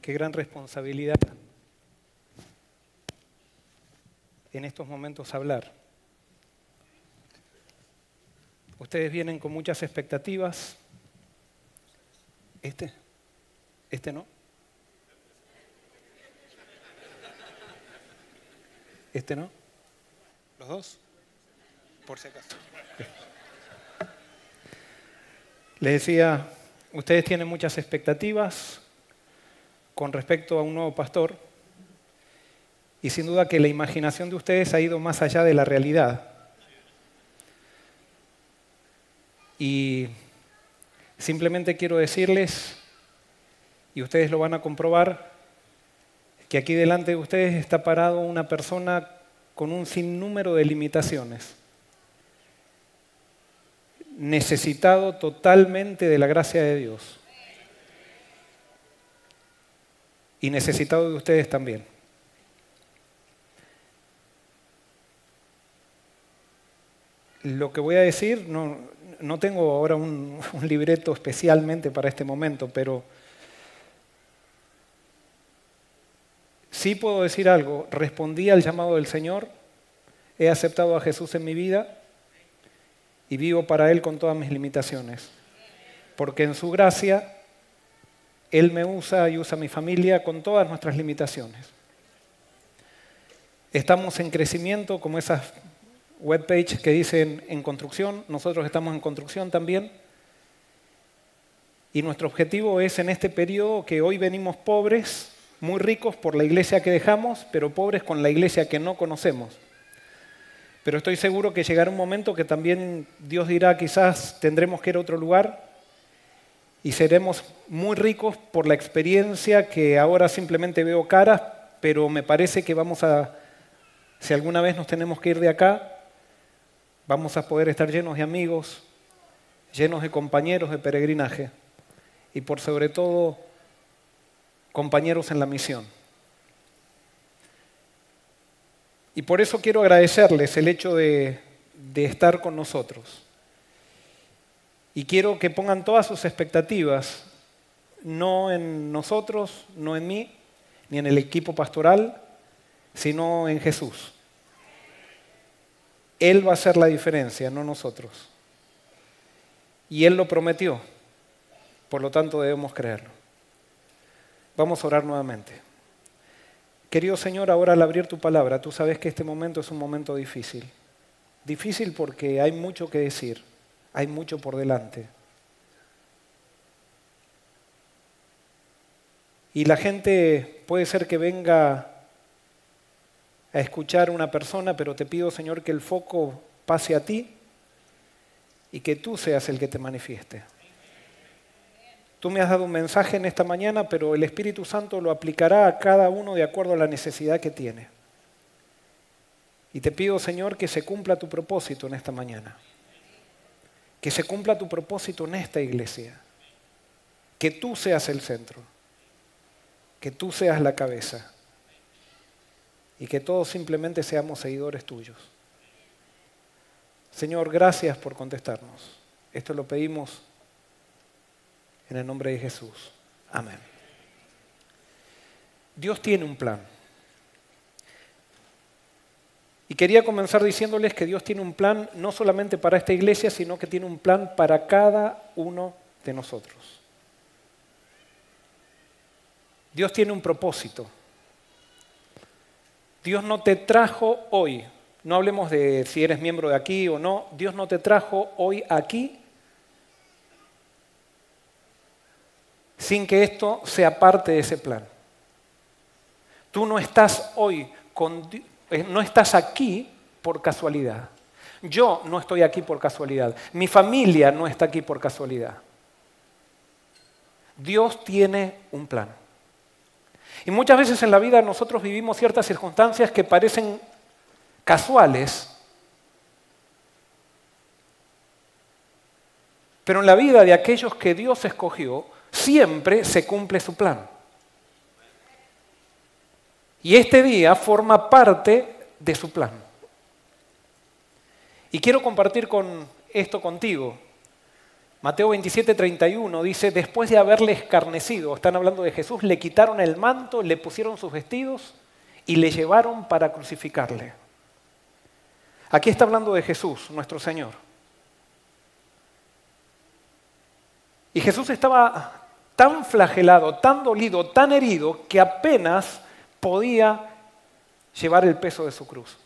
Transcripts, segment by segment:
Qué gran responsabilidad en estos momentos hablar. Ustedes vienen con muchas expectativas. ¿Este no? ¿Este no? ¿Los dos? Por si acaso. Les decía, ustedes tienen muchas expectativas con respecto a un nuevo pastor y sin duda que la imaginación de ustedes ha ido más allá de la realidad. Y simplemente quiero decirles, y ustedes lo van a comprobar, que aquí delante de ustedes está parado una persona con un sinnúmero de limitaciones, necesitado totalmente de la gracia de Dios y necesitado de ustedes también. Lo que voy a decir, no tengo ahora un libreto especialmente para este momento, pero sí puedo decir algo. Respondí al llamado del Señor, he aceptado a Jesús en mi vida y vivo para Él con todas mis limitaciones. Porque en su gracia, Él me usa y usa a mi familia con todas nuestras limitaciones. Estamos en crecimiento, como esas webpages que dicen en construcción. Nosotros estamos en construcción también. Y nuestro objetivo es en este periodo que hoy venimos pobres, muy ricos por la iglesia que dejamos, pero pobres con la iglesia que no conocemos. Pero estoy seguro que llegará un momento que también Dios dirá, quizás tendremos que ir a otro lugar y seremos muy ricos por la experiencia que ahora simplemente veo caras, pero me parece que si alguna vez nos tenemos que ir de acá, vamos a poder estar llenos de amigos, llenos de compañeros de peregrinaje y por sobre todo compañeros en la misión. Y por eso quiero agradecerles el hecho de estar con nosotros. Y quiero que pongan todas sus expectativas, no en nosotros, no en mí, ni en el equipo pastoral, sino en Jesús. Él va a hacer la diferencia, no nosotros. Y Él lo prometió, por lo tanto debemos creerlo. Vamos a orar nuevamente. Querido Señor, ahora al abrir tu palabra, tú sabes que este momento es un momento difícil. Difícil porque hay mucho que decir, hay mucho por delante. Y la gente puede ser que venga a escuchar a una persona, pero te pido, Señor, que el foco pase a ti y que tú seas el que te manifieste. Tú me has dado un mensaje en esta mañana, pero el Espíritu Santo lo aplicará a cada uno de acuerdo a la necesidad que tiene. Y te pido, Señor, que se cumpla tu propósito en esta mañana. Que se cumpla tu propósito en esta iglesia. Que tú seas el centro. Que tú seas la cabeza. Y que todos simplemente seamos seguidores tuyos. Señor, gracias por contestarnos. Esto lo pedimos en el nombre de Jesús. Amén. Dios tiene un plan. Y quería comenzar diciéndoles que Dios tiene un plan no solamente para esta iglesia, sino que tiene un plan para cada uno de nosotros. Dios tiene un propósito. Dios no te trajo hoy, no hablemos de si eres miembro de aquí o no, Dios no te trajo hoy aquí sin que esto sea parte de ese plan. Tú no estás hoy, no estás aquí por casualidad. Yo no estoy aquí por casualidad. Mi familia no está aquí por casualidad. Dios tiene un plan. Y muchas veces en la vida nosotros vivimos ciertas circunstancias que parecen casuales, pero en la vida de aquellos que Dios escogió, siempre se cumple su plan. Y este día forma parte de su plan. Y quiero compartir esto contigo. Mateo 27:31 dice, después de haberle escarnecido, están hablando de Jesús, le quitaron el manto, le pusieron sus vestidos y le llevaron para crucificarle. Aquí está hablando de Jesús, nuestro Señor. Y Jesús estaba tan flagelado, tan dolido, tan herido, que apenas podía llevar el peso de su cruz.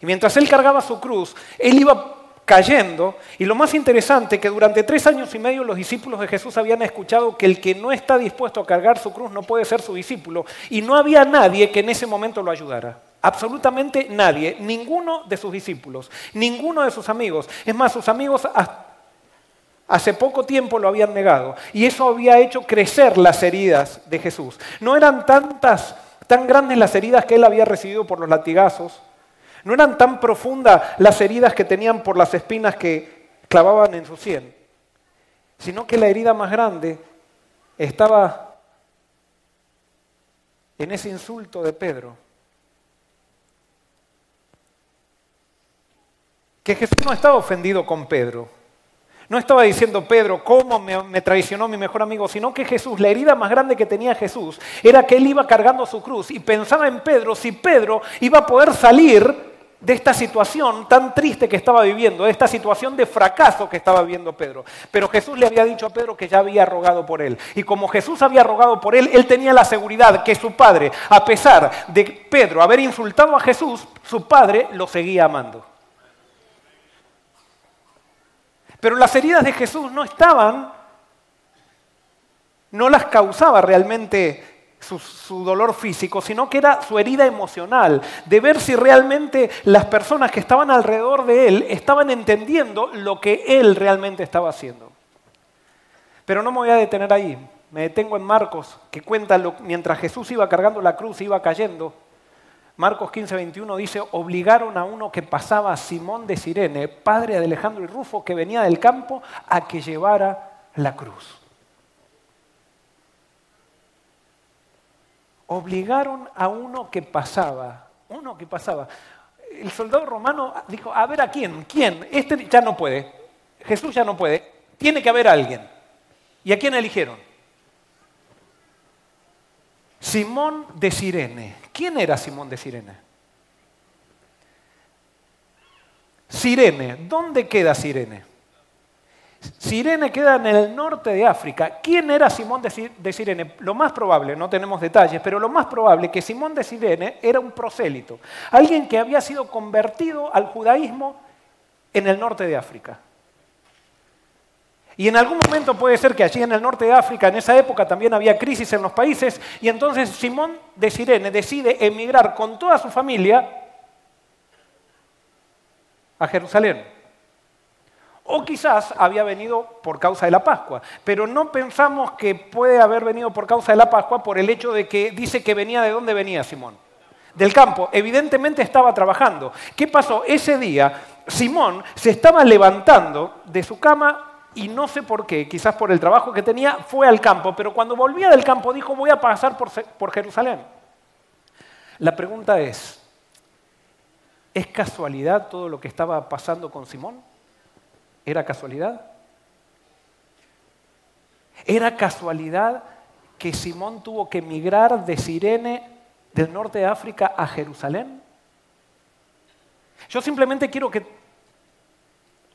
Y mientras él cargaba su cruz, él iba cayendo, y lo más interesante que durante 3 años y medio los discípulos de Jesús habían escuchado que el que no está dispuesto a cargar su cruz no puede ser su discípulo, y no había nadie que en ese momento lo ayudara. Absolutamente nadie, ninguno de sus discípulos, ninguno de sus amigos. Es más, sus amigos hace poco tiempo lo habían negado, y eso había hecho crecer las heridas de Jesús. No eran tan grandes las heridas que él había recibido por los latigazos. No eran tan profundas las heridas que tenían por las espinas que clavaban en su sien, sino que la herida más grande estaba en ese insulto de Pedro. Que Jesús no estaba ofendido con Pedro. No estaba diciendo, Pedro, ¿cómo me traicionó mi mejor amigo? Sino que Jesús, la herida más grande que tenía Jesús, era que él iba cargando su cruz y pensaba en Pedro, si Pedro iba a poder salir de esta situación tan triste que estaba viviendo, de esta situación de fracaso que estaba viviendo Pedro. Pero Jesús le había dicho a Pedro que ya había rogado por él. Y como Jesús había rogado por él, él tenía la seguridad que su padre, a pesar de Pedro haber insultado a Jesús, su padre lo seguía amando. Pero las heridas de Jesús no las causaba realmente su dolor físico, sino que era su herida emocional, de ver si realmente las personas que estaban alrededor de él estaban entendiendo lo que él realmente estaba haciendo. Pero no me voy a detener ahí, me detengo en Marcos, que cuenta mientras Jesús iba cargando la cruz, iba cayendo. Marcos 15:21 dice, obligaron a uno que pasaba, Simón de Cirene, padre de Alejandro y Rufo, que venía del campo, a que llevara la cruz. Obligaron a uno que pasaba. El soldado romano dijo, a ver, ¿a quién? ¿Quién? Este ya no puede. Jesús ya no puede. Tiene que haber alguien. ¿Y a quién eligieron? Simón de Cirene. ¿Quién era Simón de Cirene? Cirene. ¿Dónde queda Cirene? Cirene queda en el norte de África. ¿Quién era Simón de Cirene? Lo más probable, no tenemos detalles, pero lo más probable es que Simón de Cirene era un prosélito, alguien que había sido convertido al judaísmo en el norte de África. Y en algún momento puede ser que allí en el norte de África, en esa época también había crisis en los países, y entonces Simón de Cirene decide emigrar con toda su familia a Jerusalén. O quizás había venido por causa de la Pascua, pero no pensamos que puede haber venido por causa de la Pascua por el hecho de que dice que venía. ¿De dónde venía Simón? Del campo. Evidentemente estaba trabajando. ¿Qué pasó? Ese día Simón se estaba levantando de su cama y no sé por qué, quizás por el trabajo que tenía, fue al campo, pero cuando volvía del campo dijo, voy a pasar por Jerusalén. La pregunta ¿es casualidad todo lo que estaba pasando con Simón? ¿Era casualidad? ¿Era casualidad que Simón tuvo que emigrar de Cirene, del norte de África, a Jerusalén? Yo simplemente quiero que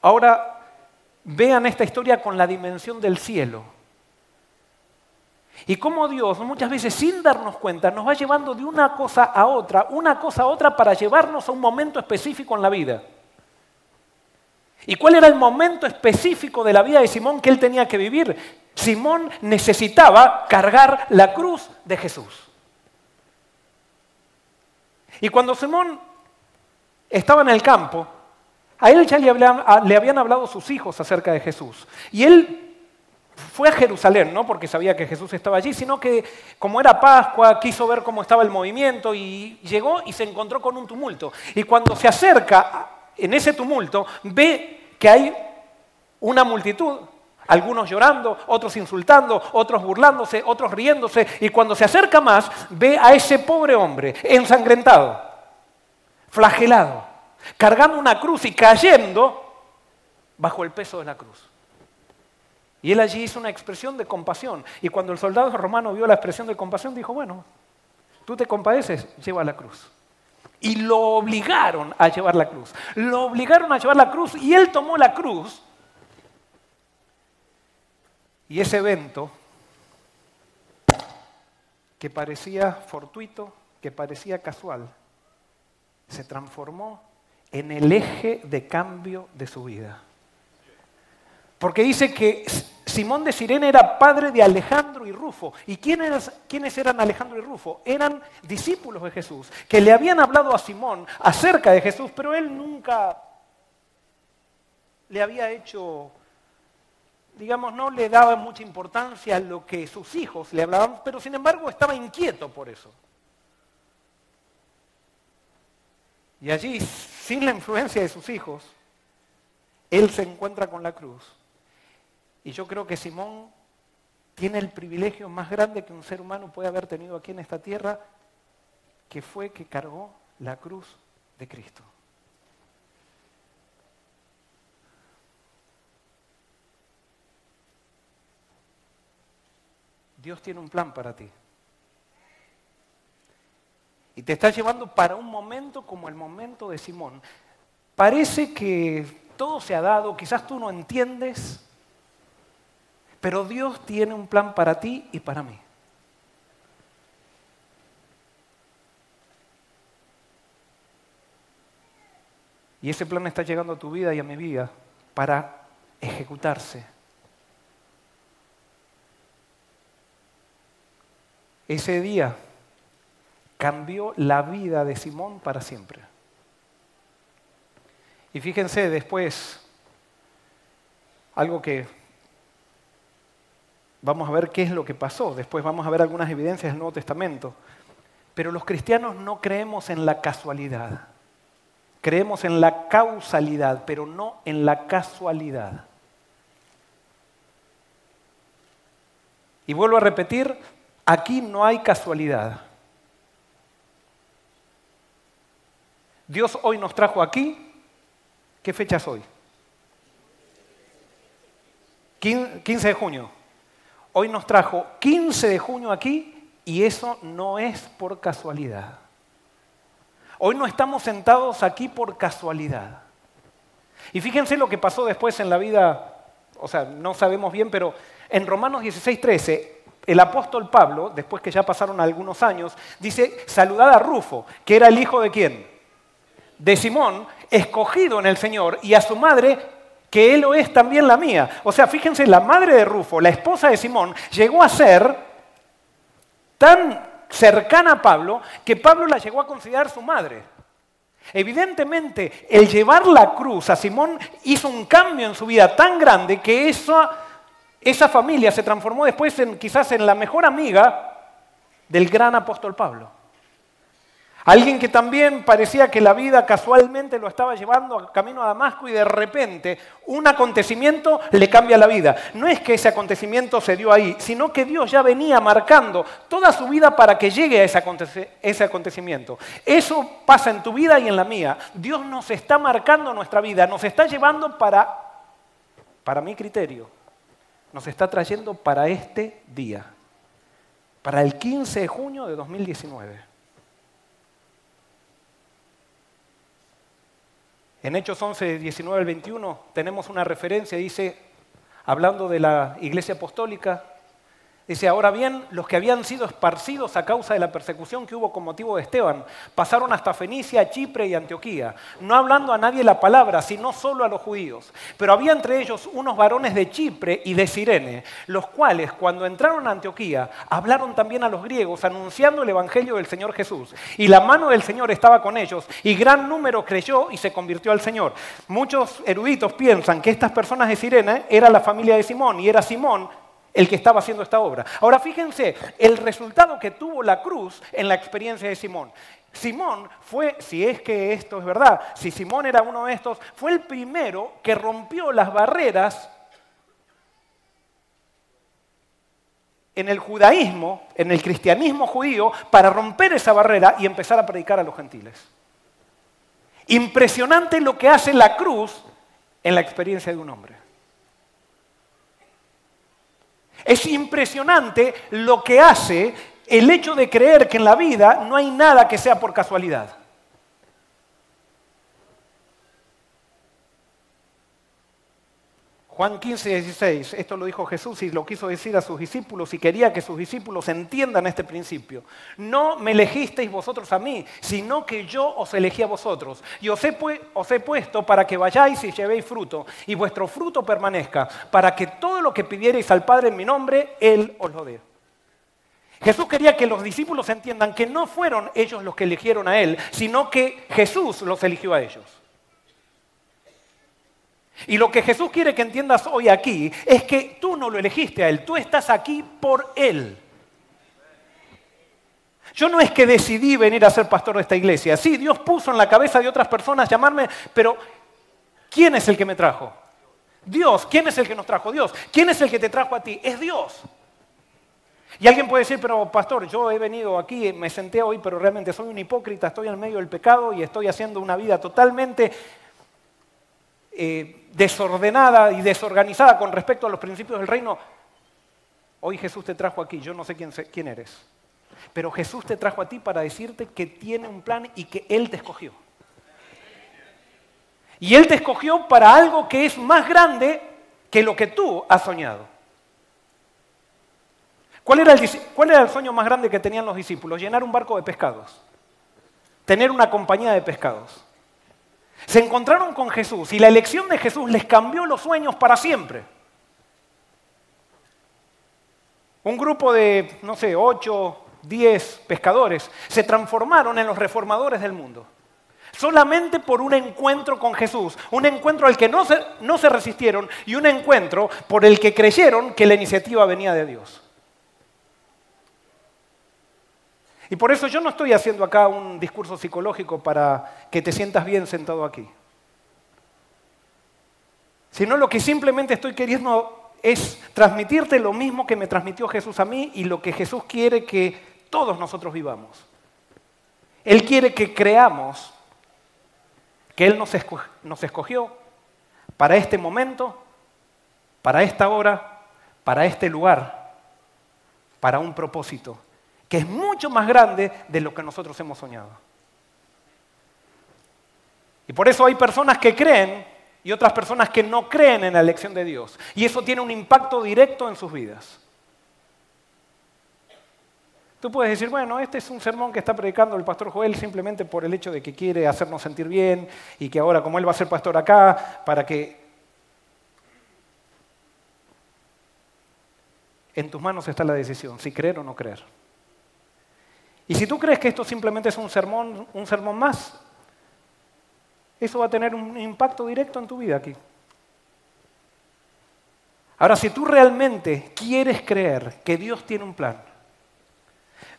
ahora vean esta historia con la dimensión del cielo. Y cómo Dios, muchas veces sin darnos cuenta, nos va llevando de una cosa a otra para llevarnos a un momento específico en la vida. ¿Y cuál era el momento específico de la vida de Simón que él tenía que vivir? Simón necesitaba cargar la cruz de Jesús. Y cuando Simón estaba en el campo, a él ya le habían hablado sus hijos acerca de Jesús. Y él fue a Jerusalén, no porque sabía que Jesús estaba allí, sino que como era Pascua, quiso ver cómo estaba el movimiento y llegó y se encontró con un tumulto. Y cuando se acerca en ese tumulto, ve que hay una multitud, algunos llorando, otros insultando, otros burlándose, otros riéndose, y cuando se acerca más, ve a ese pobre hombre ensangrentado, flagelado, cargando una cruz y cayendo bajo el peso de la cruz. Y él allí hizo una expresión de compasión. Y cuando el soldado romano vio la expresión de compasión, dijo, bueno, tú te compadeces, lleva la cruz. Y lo obligaron a llevar la cruz. Lo obligaron a llevar la cruz y él tomó la cruz. Y ese evento, que parecía fortuito, que parecía casual, se transformó en el eje de cambio de su vida. Porque dice que Simón de Cirene era padre de Alejandro y Rufo. ¿Y quiénes eran Alejandro y Rufo? Eran discípulos de Jesús, que le habían hablado a Simón acerca de Jesús, pero él nunca le había hecho, digamos, no le daba mucha importancia a lo que sus hijos le hablaban, pero sin embargo estaba inquieto por eso. Y allí, sin la influencia de sus hijos, él se encuentra con la cruz. Y yo creo que Simón tiene el privilegio más grande que un ser humano puede haber tenido aquí en esta tierra, que fue que cargó la cruz de Cristo. Dios tiene un plan para ti. Y te está llevando para un momento como el momento de Simón. Parece que todo se ha dado, quizás tú no entiendes, pero Dios tiene un plan para ti y para mí. Y ese plan está llegando a tu vida y a mi vida para ejecutarse. Ese día cambió la vida de Simón para siempre. Y fíjense después, algo que vamos a ver qué es lo que pasó. Después vamos a ver algunas evidencias del Nuevo Testamento. Pero los cristianos no creemos en la casualidad. Creemos en la causalidad, pero no en la casualidad. Y vuelvo a repetir, aquí no hay casualidad. Dios hoy nos trajo aquí. ¿Qué fecha es hoy? 15 de junio. Hoy nos trajo 15 de junio aquí y eso no es por casualidad. Hoy no estamos sentados aquí por casualidad. Y fíjense lo que pasó después en la vida, o sea, no sabemos bien, pero en Romanos 16:13, el apóstol Pablo, después que ya pasaron algunos años, dice, saludad a Rufo, que era el hijo de ¿quién? De Simón, escogido en el Señor, y a su madre, que él lo es también la mía. O sea, fíjense, la madre de Rufo, la esposa de Simón, llegó a ser tan cercana a Pablo que Pablo la llegó a considerar su madre. Evidentemente, el llevar la cruz a Simón hizo un cambio en su vida tan grande que esa familia se transformó después quizás en la mejor amiga del gran apóstol Pablo. Alguien que también parecía que la vida casualmente lo estaba llevando camino a Damasco y de repente un acontecimiento le cambia la vida. No es que ese acontecimiento se dio ahí, sino que Dios ya venía marcando toda su vida para que llegue a ese acontecimiento. Eso pasa en tu vida y en la mía. Dios nos está marcando nuestra vida, nos está llevando para mi criterio, nos está trayendo para este día, para el 15 de junio de 2019. En Hechos 11, 19 al 21 tenemos una referencia, dice, hablando de la iglesia apostólica, dice, ahora bien, los que habían sido esparcidos a causa de la persecución que hubo con motivo de Esteban, pasaron hasta Fenicia, Chipre y Antioquía, no hablando a nadie la palabra, sino solo a los judíos. Pero había entre ellos unos varones de Chipre y de Cirene, los cuales, cuando entraron a Antioquía, hablaron también a los griegos, anunciando el evangelio del Señor Jesús. Y la mano del Señor estaba con ellos, y gran número creyó y se convirtió al Señor. Muchos eruditos piensan que estas personas de Cirene era la familia de Simón, y era Simón el que estaba haciendo esta obra. Ahora fíjense, el resultado que tuvo la cruz en la experiencia de Simón. Simón fue, si es que esto es verdad, si Simón era uno de estos, fue el primero que rompió las barreras en el judaísmo, en el cristianismo judío, para romper esa barrera y empezar a predicar a los gentiles. Impresionante lo que hace la cruz en la experiencia de un hombre. Es impresionante lo que hace el hecho de creer que en la vida no hay nada que sea por casualidad. Juan 15:16, esto lo dijo Jesús y lo quiso decir a sus discípulos y quería que sus discípulos entiendan este principio. No me elegisteis vosotros a mí, sino que yo os elegí a vosotros. Y os he puesto para que vayáis y llevéis fruto, y vuestro fruto permanezca, para que todo lo que pidierais al Padre en mi nombre, Él os lo dé. Jesús quería que los discípulos entiendan que no fueron ellos los que eligieron a Él, sino que Jesús los eligió a ellos. Y lo que Jesús quiere que entiendas hoy aquí es que tú no lo elegiste a Él, tú estás aquí por Él. Yo no es que decidí venir a ser pastor de esta iglesia. Sí, Dios puso en la cabeza de otras personas llamarme, pero ¿quién es el que me trajo? Dios. ¿Quién es el que nos trajo? Dios. ¿Quién es el que te trajo a ti? Es Dios. Y alguien puede decir, pero pastor, yo he venido aquí, me senté hoy, pero realmente soy un hipócrita, estoy en medio del pecado y estoy haciendo una vida totalmente desordenada y desorganizada con respecto a los principios del reino. Hoy Jesús te trajo aquí, yo no sé quién eres, pero Jesús te trajo a ti para decirte que tiene un plan y que Él te escogió. Y Él te escogió para algo que es más grande que lo que tú has soñado. ¿Cuál era el sueño más grande que tenían los discípulos? Llenar un barco de pescados, tener una compañía de pescados. Se encontraron con Jesús y la elección de Jesús les cambió los sueños para siempre. Un grupo de, 8, 10 pescadores se transformaron en los reformadores del mundo. Solamente por un encuentro con Jesús, un encuentro al que no se resistieron y un encuentro por el que creyeron que la iniciativa venía de Dios. Y por eso yo no estoy haciendo acá un discurso psicológico para que te sientas bien sentado aquí. Sino lo que simplemente estoy queriendo es transmitirte lo mismo que me transmitió Jesús a mí y lo que Jesús quiere que todos nosotros vivamos. Él quiere que creamos que Él nos escogió para este momento, para esta hora, para este lugar, para un propósito que es mucho más grande de lo que nosotros hemos soñado. Y por eso hay personas que creen y otras personas que no creen en la elección de Dios. Y eso tiene un impacto directo en sus vidas. Tú puedes decir, bueno, este es un sermón que está predicando el pastor Joel simplemente por el hecho de que quiere hacernos sentir bien y que ahora, como él va a ser pastor acá, para que... En tus manos está la decisión, si creer o no creer. Y si tú crees que esto simplemente es un sermón más, eso va a tener un impacto directo en tu vida aquí. Ahora, si tú realmente quieres creer que Dios tiene un plan,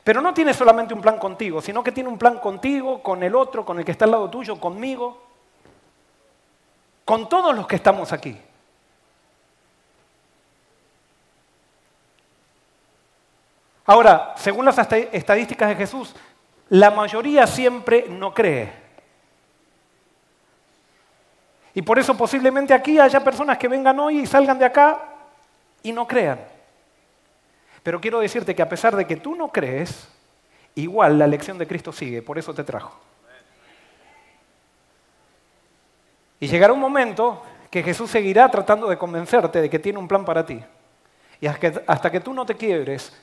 pero no tiene solamente un plan contigo, sino que tiene un plan contigo, con el otro, con el que está al lado tuyo, conmigo, con todos los que estamos aquí. Ahora, según las estadísticas de Jesús, la mayoría siempre no cree. Y por eso posiblemente aquí haya personas que vengan hoy y salgan de acá y no crean. Pero quiero decirte que a pesar de que tú no crees, igual la elección de Cristo sigue, por eso te trajo. Y llegará un momento que Jesús seguirá tratando de convencerte de que tiene un plan para ti. Y hasta que tú no te quiebres,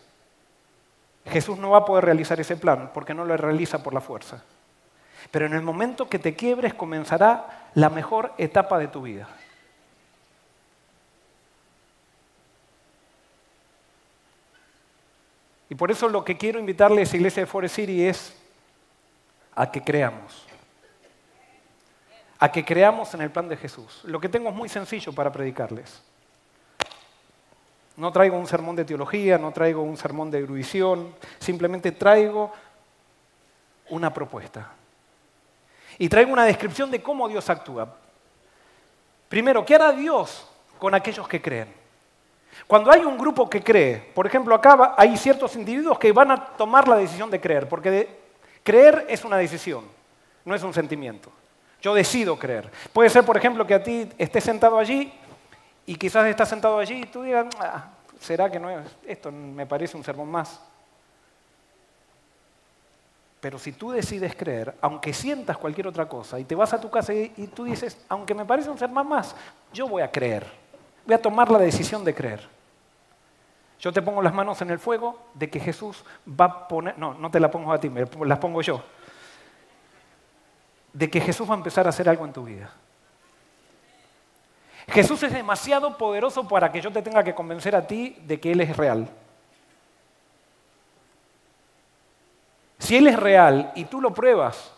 Jesús no va a poder realizar ese plan porque no lo realiza por la fuerza. Pero en el momento que te quiebres comenzará la mejor etapa de tu vida. Y por eso lo que quiero invitarles a Iglesia de Forest City es a que creamos. A que creamos en el plan de Jesús. Lo que tengo es muy sencillo para predicarles. No traigo un sermón de teología, no traigo un sermón de erudición, simplemente traigo una propuesta. Y traigo una descripción de cómo Dios actúa. Primero, ¿qué hará Dios con aquellos que creen? Cuando hay un grupo que cree, por ejemplo, acá hay ciertos individuos que van a tomar la decisión de creer, porque creer es una decisión, no es un sentimiento. Yo decido creer. Puede ser, por ejemplo, que a ti estés sentado allí y quizás estás sentado allí y tú digas, ¿será que no es? Esto me parece un sermón más. Pero si tú decides creer, aunque sientas cualquier otra cosa, y te vas a tu casa y tú dices, aunque me parece un sermón más, yo voy a creer. Voy a tomar la decisión de creer. Yo te pongo las manos en el fuego de que Jesús va a poner... No, no te las pongo a ti, me las pongo yo. De que Jesús va a empezar a hacer algo en tu vida. Jesús es demasiado poderoso para que yo te tenga que convencer a ti de que Él es real. Si Él es real y tú lo pruebas,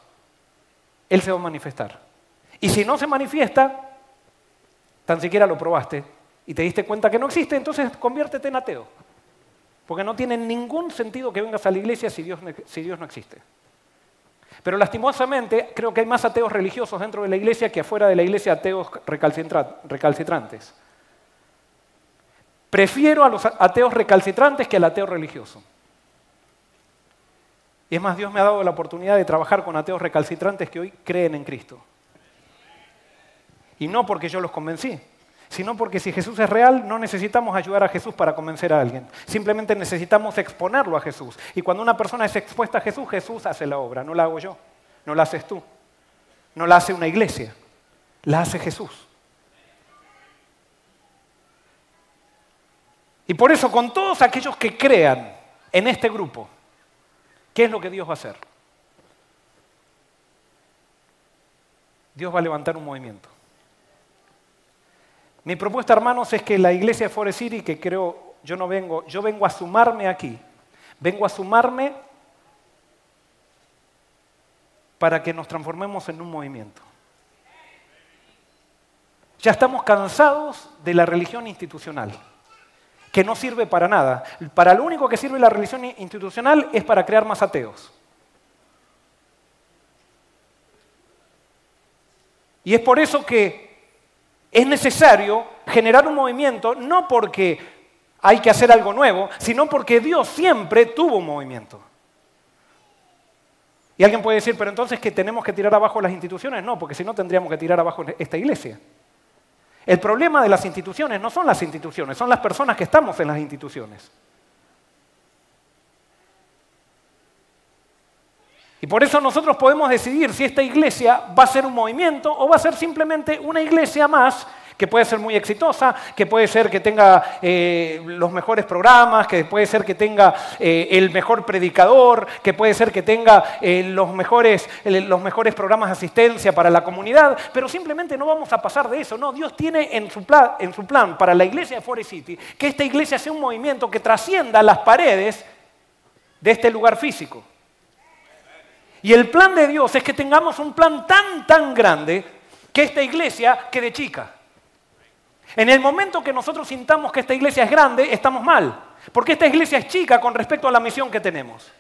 Él se va a manifestar. Y si no se manifiesta, tan siquiera lo probaste y te diste cuenta que no existe, entonces conviértete en ateo. Porque no tiene ningún sentido que vengas a la iglesia si Dios no existe. Pero lastimosamente creo que hay más ateos religiosos dentro de la iglesia que afuera de la iglesia ateos recalcitrantes. Prefiero a los ateos recalcitrantes que al ateo religioso. Y es más, Dios me ha dado la oportunidad de trabajar con ateos recalcitrantes que hoy creen en Cristo. Y no porque yo los convencí, sino porque si Jesús es real, no necesitamos ayudar a Jesús para convencer a alguien. Simplemente necesitamos exponerlo a Jesús. Y cuando una persona es expuesta a Jesús, Jesús hace la obra. No la hago yo, no la haces tú, no la hace una iglesia, la hace Jesús. Y por eso, con todos aquellos que crean en este grupo, ¿qué es lo que Dios va a hacer? Dios va a levantar un movimiento. Mi propuesta, hermanos, es que la iglesia de Forest City, que creo, yo vengo a sumarme aquí. Vengo a sumarme para que nos transformemos en un movimiento. Ya estamos cansados de la religión institucional, que no sirve para nada. Para lo único que sirve la religión institucional es para crear más ateos. Y es por eso que es necesario generar un movimiento, no porque hay que hacer algo nuevo, sino porque Dios siempre tuvo un movimiento. Y alguien puede decir, pero entonces que tenemos que tirar abajo las instituciones. No, porque si no tendríamos que tirar abajo esta iglesia. El problema de las instituciones no son las instituciones, son las personas que estamos en las instituciones. Y por eso nosotros podemos decidir si esta iglesia va a ser un movimiento o va a ser simplemente una iglesia más que puede ser muy exitosa, que puede ser que tenga los mejores programas, que puede ser que tenga el mejor predicador, que puede ser que tenga los mejores programas de asistencia para la comunidad, pero simplemente no vamos a pasar de eso. No, Dios tiene en su plan para la iglesia de Forest City que esta iglesia sea un movimiento que trascienda las paredes de este lugar físico. Y el plan de Dios es que tengamos un plan tan grande que esta iglesia quede chica. En el momento que nosotros sintamos que esta iglesia es grande, estamos mal. Porque esta iglesia es chica con respecto a la misión que tenemos.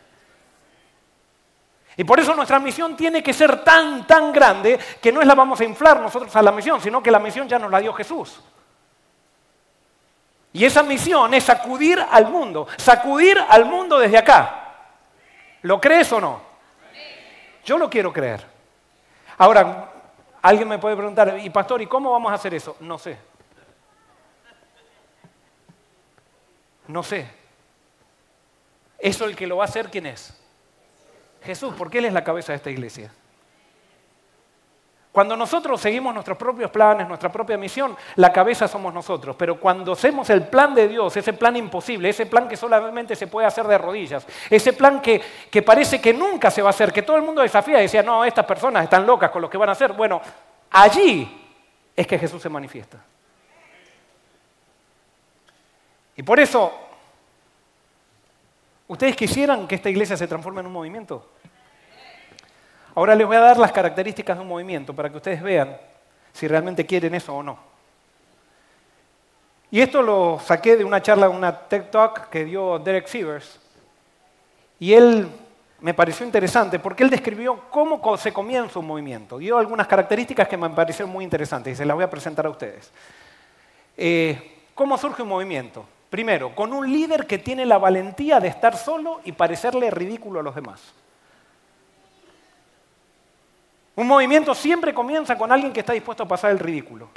Y por eso nuestra misión tiene que ser tan grande que no la vamos a inflar nosotros a la misión, sino que la misión ya nos la dio Jesús. Y esa misión es sacudir al mundo desde acá. ¿Lo crees o no? Yo lo quiero creer. Ahora, alguien me puede preguntar, y pastor, ¿y cómo vamos a hacer eso? No sé. No sé. ¿Eso el que lo va a hacer quién es? Jesús, porque Él es la cabeza de esta iglesia. Cuando nosotros seguimos nuestros propios planes, nuestra propia misión, la cabeza somos nosotros. Pero cuando hacemos el plan de Dios, ese plan imposible, ese plan que solamente se puede hacer de rodillas, ese plan que parece que nunca se va a hacer, que todo el mundo desafía y decía, no, estas personas están locas con lo que van a hacer. Bueno, allí es que Jesús se manifiesta. Y por eso, ¿ustedes quisieran que esta iglesia se transforme en un movimiento? Ahora les voy a dar las características de un movimiento para que ustedes vean si realmente quieren eso o no. Y esto lo saqué de una charla, una TED Talk que dio Derek Sivers. Y él me pareció interesante porque él describió cómo se comienza un movimiento. Dio algunas características que me parecieron muy interesantes y se las voy a presentar a ustedes. ¿Cómo surge un movimiento? Primero, con un líder que tiene la valentía de estar solo y parecerle ridículo a los demás. Un movimiento siempre comienza con alguien que está dispuesto a pasar el ridículo.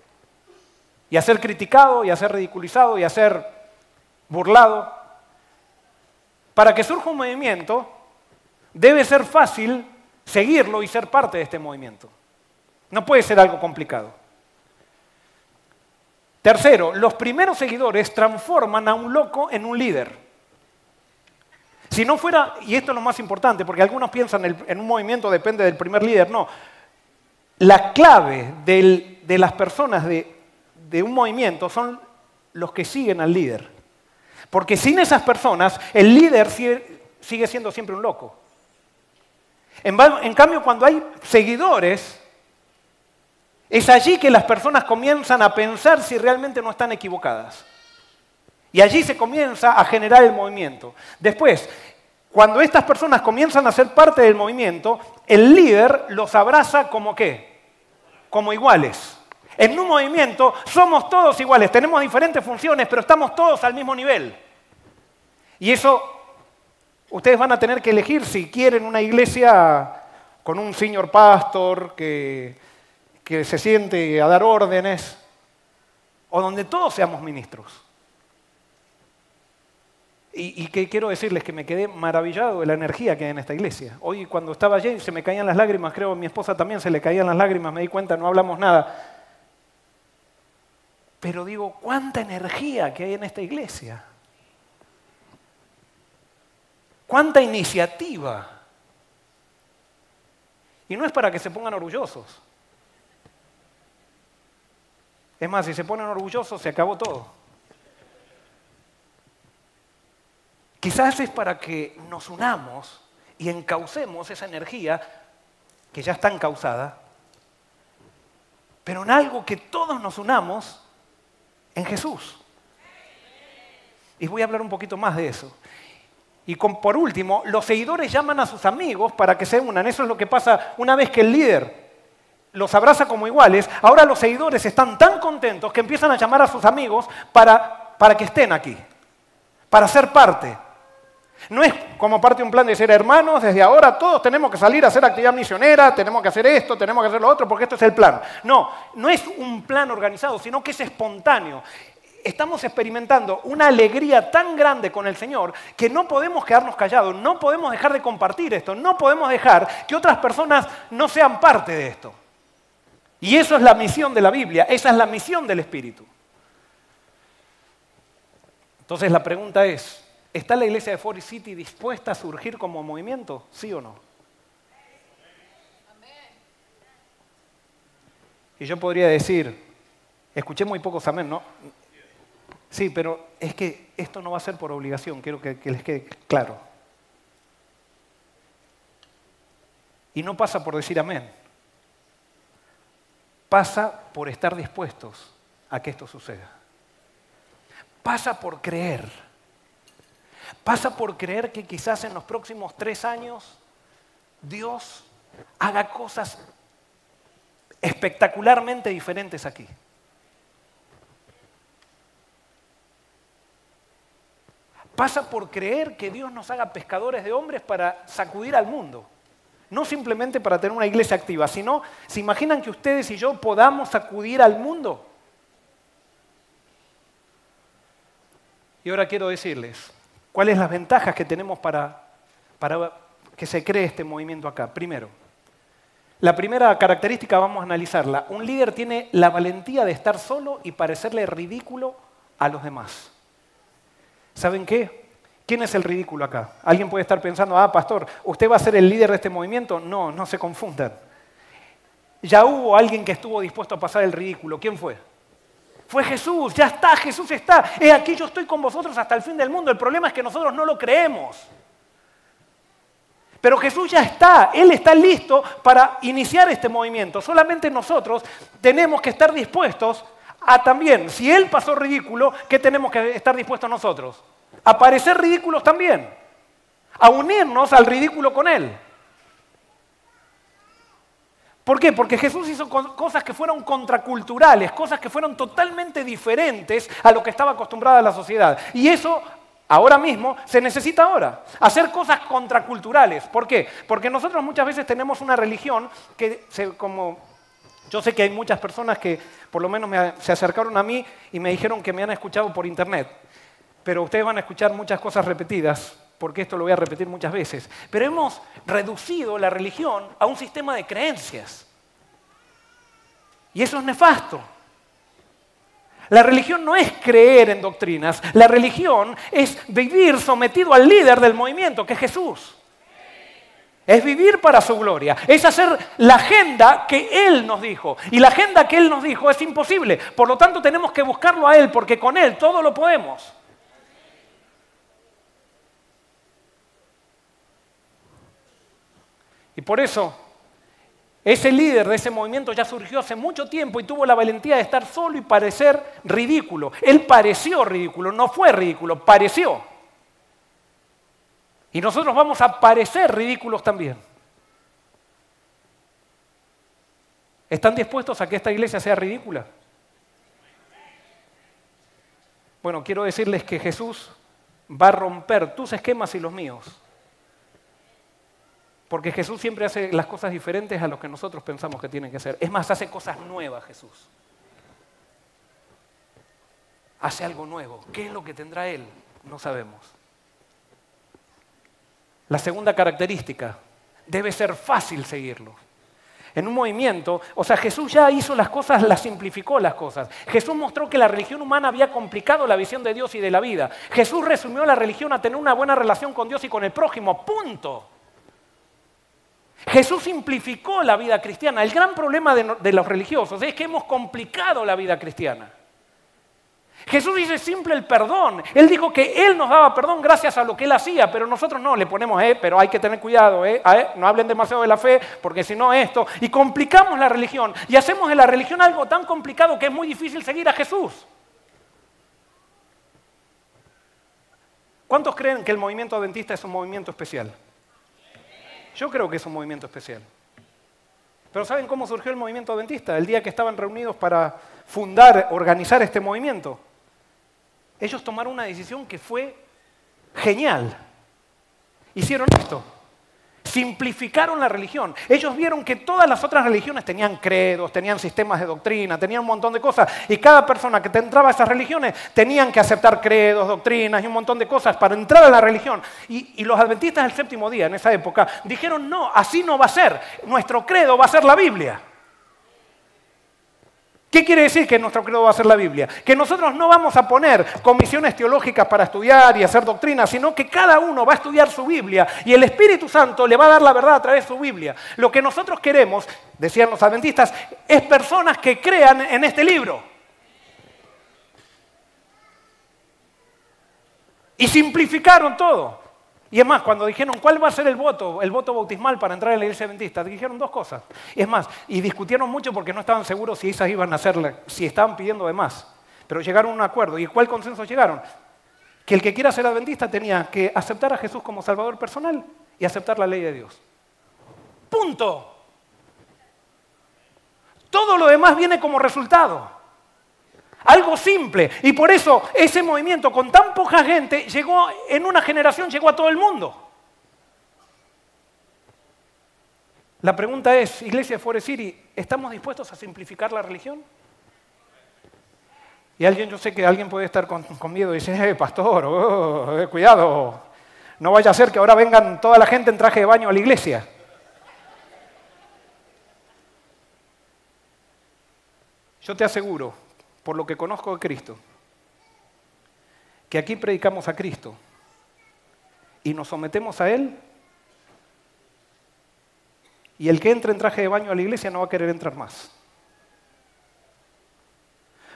Y a ser criticado, y a ser ridiculizado, y a ser burlado. Para que surja un movimiento, debe ser fácil seguirlo y ser parte de este movimiento. No puede ser algo complicado. Tercero, los primeros seguidores transforman a un loco en un líder. Si no fuera, y esto es lo más importante, porque algunos piensan en un movimiento depende del primer líder, no. La clave de las personas de un movimiento son los que siguen al líder. Porque sin esas personas, el líder sigue siendo siempre un loco. En cambio, cuando hay seguidores, es allí que las personas comienzan a pensar si realmente no están equivocadas. Y allí se comienza a generar el movimiento. Después, cuando estas personas comienzan a ser parte del movimiento, el líder los abraza como ¿qué? Como iguales. En un movimiento somos todos iguales, tenemos diferentes funciones, pero estamos todos al mismo nivel. Y eso, ustedes van a tener que elegir si quieren una iglesia con un senior pastor que se siente a dar órdenes, o donde todos seamos ministros. Y que quiero decirles que me quedé maravillado de la energía que hay en esta iglesia. Hoy cuando estaba allí se me caían las lágrimas, creo a mi esposa también se le caían las lágrimas, me di cuenta, no hablamos nada. Pero digo, ¿cuánta energía que hay en esta iglesia? ¿Cuánta iniciativa? Y no es para que se pongan orgullosos. Es más, si se ponen orgullosos, se acabó todo. Quizás es para que nos unamos y encaucemos esa energía que ya está encauzada, pero en algo que todos nos unamos en Jesús. Y voy a hablar un poquito más de eso. Y por último, los seguidores llaman a sus amigos para que se unan. Eso es lo que pasa una vez que el líder los abraza como iguales. Ahora los seguidores están tan contentos que empiezan a llamar a sus amigos para que estén aquí, para ser parte. No es como parte de un plan de ser hermanos, desde ahora todos tenemos que salir a hacer actividad misionera, tenemos que hacer esto, tenemos que hacer lo otro, porque esto es el plan. No, no es un plan organizado, sino que es espontáneo. Estamos experimentando una alegría tan grande con el Señor que no podemos quedarnos callados, no podemos dejar de compartir esto, no podemos dejar que otras personas no sean parte de esto. Y eso es la misión de la Biblia, esa es la misión del Espíritu. Entonces la pregunta es, ¿está la iglesia de Forest City dispuesta a surgir como movimiento? ¿Sí o no? Y yo podría decir, escuché muy pocos amén, ¿no? Sí, pero es que esto no va a ser por obligación, quiero que les quede claro. Y no pasa por decir amén. Pasa por estar dispuestos a que esto suceda. Pasa por creer. Pasa por creer que quizás en los próximos 3 años Dios haga cosas espectacularmente diferentes aquí. Pasa por creer que Dios nos haga pescadores de hombres para sacudir al mundo. No simplemente para tener una iglesia activa, sino, ¿se imaginan que ustedes y yo podamos sacudir al mundo? Y ahora quiero decirles, ¿cuáles son las ventajas que tenemos para que se cree este movimiento acá? Primero, la primera característica vamos a analizarla. Un líder tiene la valentía de estar solo y parecerle ridículo a los demás. ¿Saben qué? ¿Quién es el ridículo acá? Alguien puede estar pensando, pastor, ¿usted va a ser el líder de este movimiento? No, no se confundan. Ya hubo alguien que estuvo dispuesto a pasar el ridículo. ¿Quién fue? Fue Jesús, ya está, Jesús está. Aquí yo estoy con vosotros hasta el fin del mundo. El problema es que nosotros no lo creemos. Pero Jesús ya está, Él está listo para iniciar este movimiento. Solamente nosotros tenemos que estar dispuestos a también, si Él pasó ridículo, ¿qué tenemos que estar dispuestos nosotros? A parecer ridículos también, a unirnos al ridículo con Él. ¿Por qué? Porque Jesús hizo cosas que fueron contraculturales, cosas que fueron totalmente diferentes a lo que estaba acostumbrada la sociedad. Y eso ahora mismo se necesita ahora, hacer cosas contraculturales. ¿Por qué? Porque nosotros muchas veces tenemos una religión que yo sé que hay muchas personas que por lo menos se acercaron a mí y me dijeron que me han escuchado por internet. pero ustedes van a escuchar muchas cosas repetidas, porque esto lo voy a repetir muchas veces. Pero hemos reducido la religión a un sistema de creencias. Y eso es nefasto. La religión no es creer en doctrinas, la religión es vivir sometido al líder del movimiento, que es Jesús. Es vivir para su gloria, es hacer la agenda que Él nos dijo. Y la agenda que Él nos dijo es imposible, por lo tanto tenemos que buscarlo a Él, porque con Él todo lo podemos. Y por eso, ese líder de ese movimiento ya surgió hace mucho tiempo y tuvo la valentía de estar solo y parecer ridículo. Él pareció ridículo, no fue ridículo, pareció. Y nosotros vamos a parecer ridículos también. ¿Están dispuestos a que esta iglesia sea ridícula? Bueno, quiero decirles que Jesús va a romper tus esquemas y los míos. Porque Jesús siempre hace las cosas diferentes a lo que nosotros pensamos que tienen que ser. Es más, hace cosas nuevas Jesús. Hace algo nuevo. ¿Qué es lo que tendrá Él? No sabemos. La segunda característica, debe ser fácil seguirlo. En un movimiento, o sea, Jesús ya hizo las cosas, las simplificó las cosas. Jesús mostró que la religión humana había complicado la visión de Dios y de la vida. Jesús resumió la religión a tener una buena relación con Dios y con el prójimo, punto. Jesús simplificó la vida cristiana. El gran problema de los religiosos es que hemos complicado la vida cristiana. Jesús hizo simple el perdón. Él dijo que Él nos daba perdón gracias a lo que Él hacía, pero nosotros no, le ponemos, pero hay que tener cuidado, no hablen demasiado de la fe, porque si no esto, y complicamos la religión, y hacemos de la religión algo tan complicado que es muy difícil seguir a Jesús. ¿Cuántos creen que el movimiento adventista es un movimiento especial? Yo creo que es un movimiento especial. Pero ¿saben cómo surgió el movimiento adventista? El día que estaban reunidos para fundar, organizar este movimiento. Ellos tomaron una decisión que fue genial. Hicieron esto. Simplificaron la religión. Ellos vieron que todas las otras religiones tenían credos, tenían sistemas de doctrina, tenían un montón de cosas. Y cada persona que entraba a esas religiones tenían que aceptar credos, doctrinas y un montón de cosas para entrar a la religión. Y los adventistas del séptimo día, en esa época, dijeron, no, así no va a ser. Nuestro credo va a ser la Biblia. ¿Qué quiere decir que nuestro credo va a ser la Biblia? Que nosotros no vamos a poner comisiones teológicas para estudiar y hacer doctrina, sino que cada uno va a estudiar su Biblia y el Espíritu Santo le va a dar la verdad a través de su Biblia. Lo que nosotros queremos, decían los adventistas, es personas que crean en este libro. Y simplificaron todo. Y es más, cuando dijeron cuál va a ser el voto bautismal para entrar en la iglesia adventista, dijeron dos cosas. Y es más, y discutieron mucho porque no estaban seguros si esas iban a ser, si estaban pidiendo de más. Pero llegaron a un acuerdo. ¿Y cuál consenso llegaron? Que el que quiera ser adventista tenía que aceptar a Jesús como Salvador personal y aceptar la ley de Dios. ¡Punto! Todo lo demás viene como resultado. Algo simple. Y por eso ese movimiento con tan poca gente llegó, en una generación llegó a todo el mundo. La pregunta es, Iglesia de Forest City, ¿estamos dispuestos a simplificar la religión? Y yo sé que alguien puede estar con miedo y decir, pastor, cuidado, no vaya a ser que ahora vengan toda la gente en traje de baño a la iglesia. Yo te aseguro, por lo que conozco de Cristo, que aquí predicamos a Cristo y nos sometemos a Él, y el que entre en traje de baño a la iglesia no va a querer entrar más.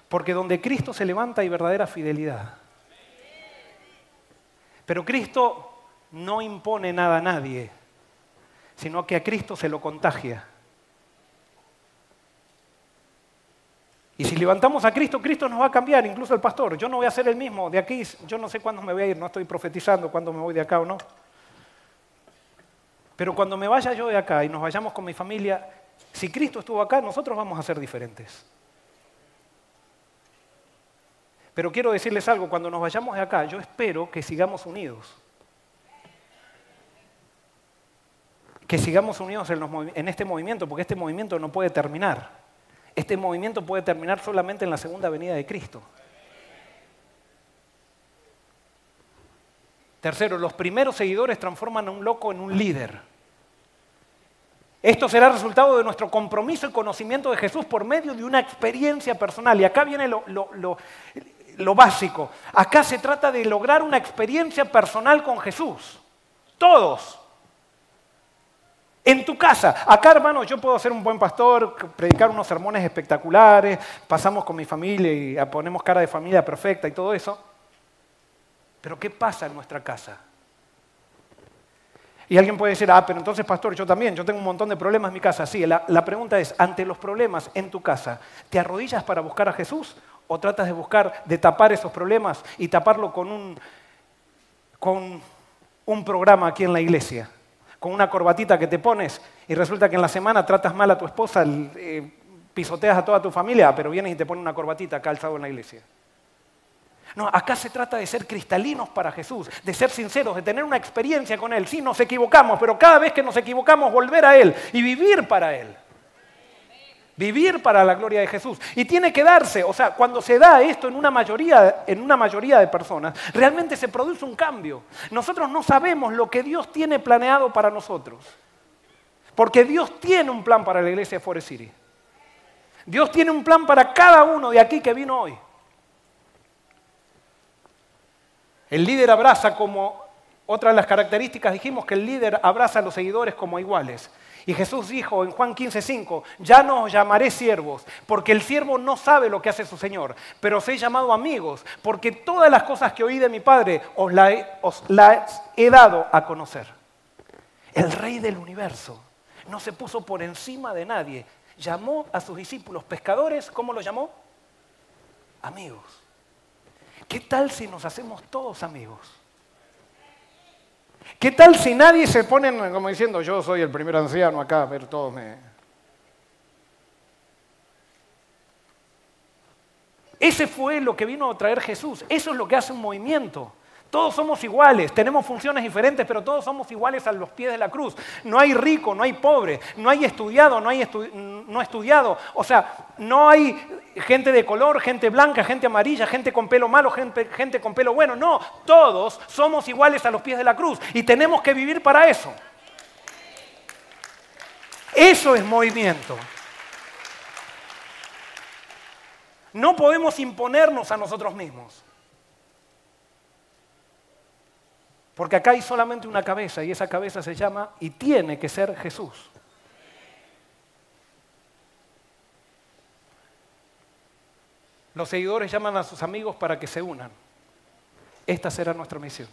Porque donde Cristo se levanta hay verdadera fidelidad. Pero Cristo no impone nada a nadie, sino que a Cristo se lo contagia. Y si levantamos a Cristo, Cristo nos va a cambiar, incluso el pastor. Yo no voy a ser el mismo de aquí, yo no sé cuándo me voy a ir, no estoy profetizando cuándo me voy de acá o no. Pero cuando me vaya yo de acá y nos vayamos con mi familia, si Cristo estuvo acá, nosotros vamos a ser diferentes. Pero quiero decirles algo, cuando nos vayamos de acá, yo espero que sigamos unidos. Que sigamos unidos en este movimiento, porque este movimiento no puede terminar. Este movimiento puede terminar solamente en la segunda venida de Cristo. Tercero, los primeros seguidores transforman a un loco en un líder. Esto será resultado de nuestro compromiso y conocimiento de Jesús por medio de una experiencia personal. Y acá viene lo básico. Acá se trata de lograr una experiencia personal con Jesús. Todos. En tu casa. Acá, hermanos, yo puedo ser un buen pastor, predicar unos sermones espectaculares, pasamos con mi familia y ponemos cara de familia perfecta y todo eso. Pero ¿qué pasa en nuestra casa? Y alguien puede decir, pero entonces, pastor, yo también, yo tengo un montón de problemas en mi casa. Sí, la pregunta es, ante los problemas en tu casa, ¿te arrodillas para buscar a Jesús o tratas de tapar esos problemas y taparlo con un programa aquí en la iglesia? Con una corbatita que te pones y resulta que en la semana tratas mal a tu esposa, pisoteas a toda tu familia, pero vienes y te pones una corbatita calzado en la iglesia. No, acá se trata de ser cristalinos para Jesús, de ser sinceros, de tener una experiencia con Él. Sí, nos equivocamos, pero cada vez que nos equivocamos, volver a Él y vivir para Él. Vivir para la gloria de Jesús. Y tiene que darse, o sea, cuando se da esto en una mayoría de personas, realmente se produce un cambio. Nosotros no sabemos lo que Dios tiene planeado para nosotros. Porque Dios tiene un plan para la iglesia de Forest City. Dios tiene un plan para cada uno de aquí que vino hoy. El líder abraza como, otra de las características, dijimos que el líder abraza a los seguidores como iguales. Y Jesús dijo en Juan 15:5, ya no os llamaré siervos, porque el siervo no sabe lo que hace su Señor, pero os he llamado amigos, porque todas las cosas que oí de mi Padre os las he dado a conocer. El Rey del universo no se puso por encima de nadie, llamó a sus discípulos pescadores, ¿cómo los llamó? Amigos. ¿Qué tal si nos hacemos todos amigos? ¿Qué tal si nadie se pone como diciendo, yo soy el primer anciano acá, pero todos me... Ese fue lo que vino a traer Jesús. Eso es lo que hace un movimiento. Todos somos iguales, tenemos funciones diferentes, pero todos somos iguales a los pies de la cruz. No hay rico, no hay pobre, no hay estudiado, no estudiado. O sea, no hay gente de color, gente blanca, gente amarilla, gente con pelo malo, gente con pelo bueno. No, todos somos iguales a los pies de la cruz y tenemos que vivir para eso. Eso es movimiento. No podemos imponernos a nosotros mismos. Porque acá hay solamente una cabeza y esa cabeza se llama y tiene que ser Jesús. Los seguidores llaman a sus amigos para que se unan. Esta será nuestra misión.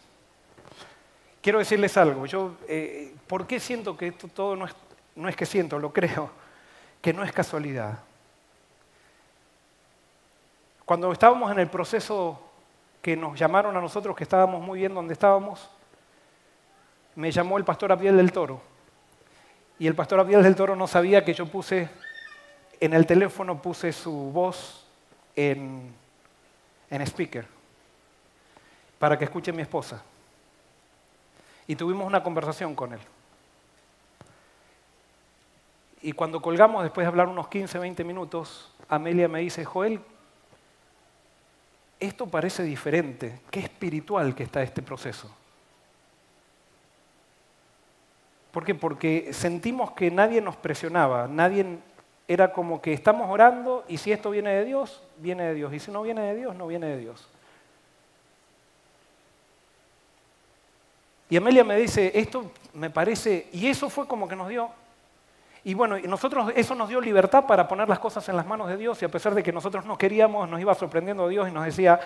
Quiero decirles algo. ¿Por qué siento que esto todo no es que siento, lo creo, que no es casualidad? Cuando estábamos en el proceso que nos llamaron a nosotros, que estábamos muy bien donde estábamos, me llamó el pastor Abdiel del Toro. Y el pastor Abdiel del Toro no sabía que yo en el teléfono puse su voz en speaker para que escuche mi esposa. Y tuvimos una conversación con él. Y cuando colgamos, después de hablar unos 15, 20 minutos, Amelia me dice, Joel, esto parece diferente, qué espiritual que está este proceso. ¿Por qué? Porque sentimos que nadie nos presionaba, era como que estamos orando y si esto viene de Dios, viene de Dios. Y si no viene de Dios, no viene de Dios. Y Amelia me dice, esto me parece, y eso fue como que nos dio. Y bueno, y nosotros eso nos dio libertad para poner las cosas en las manos de Dios y a pesar de que nosotros no queríamos, nos iba sorprendiendo Dios y nos decía,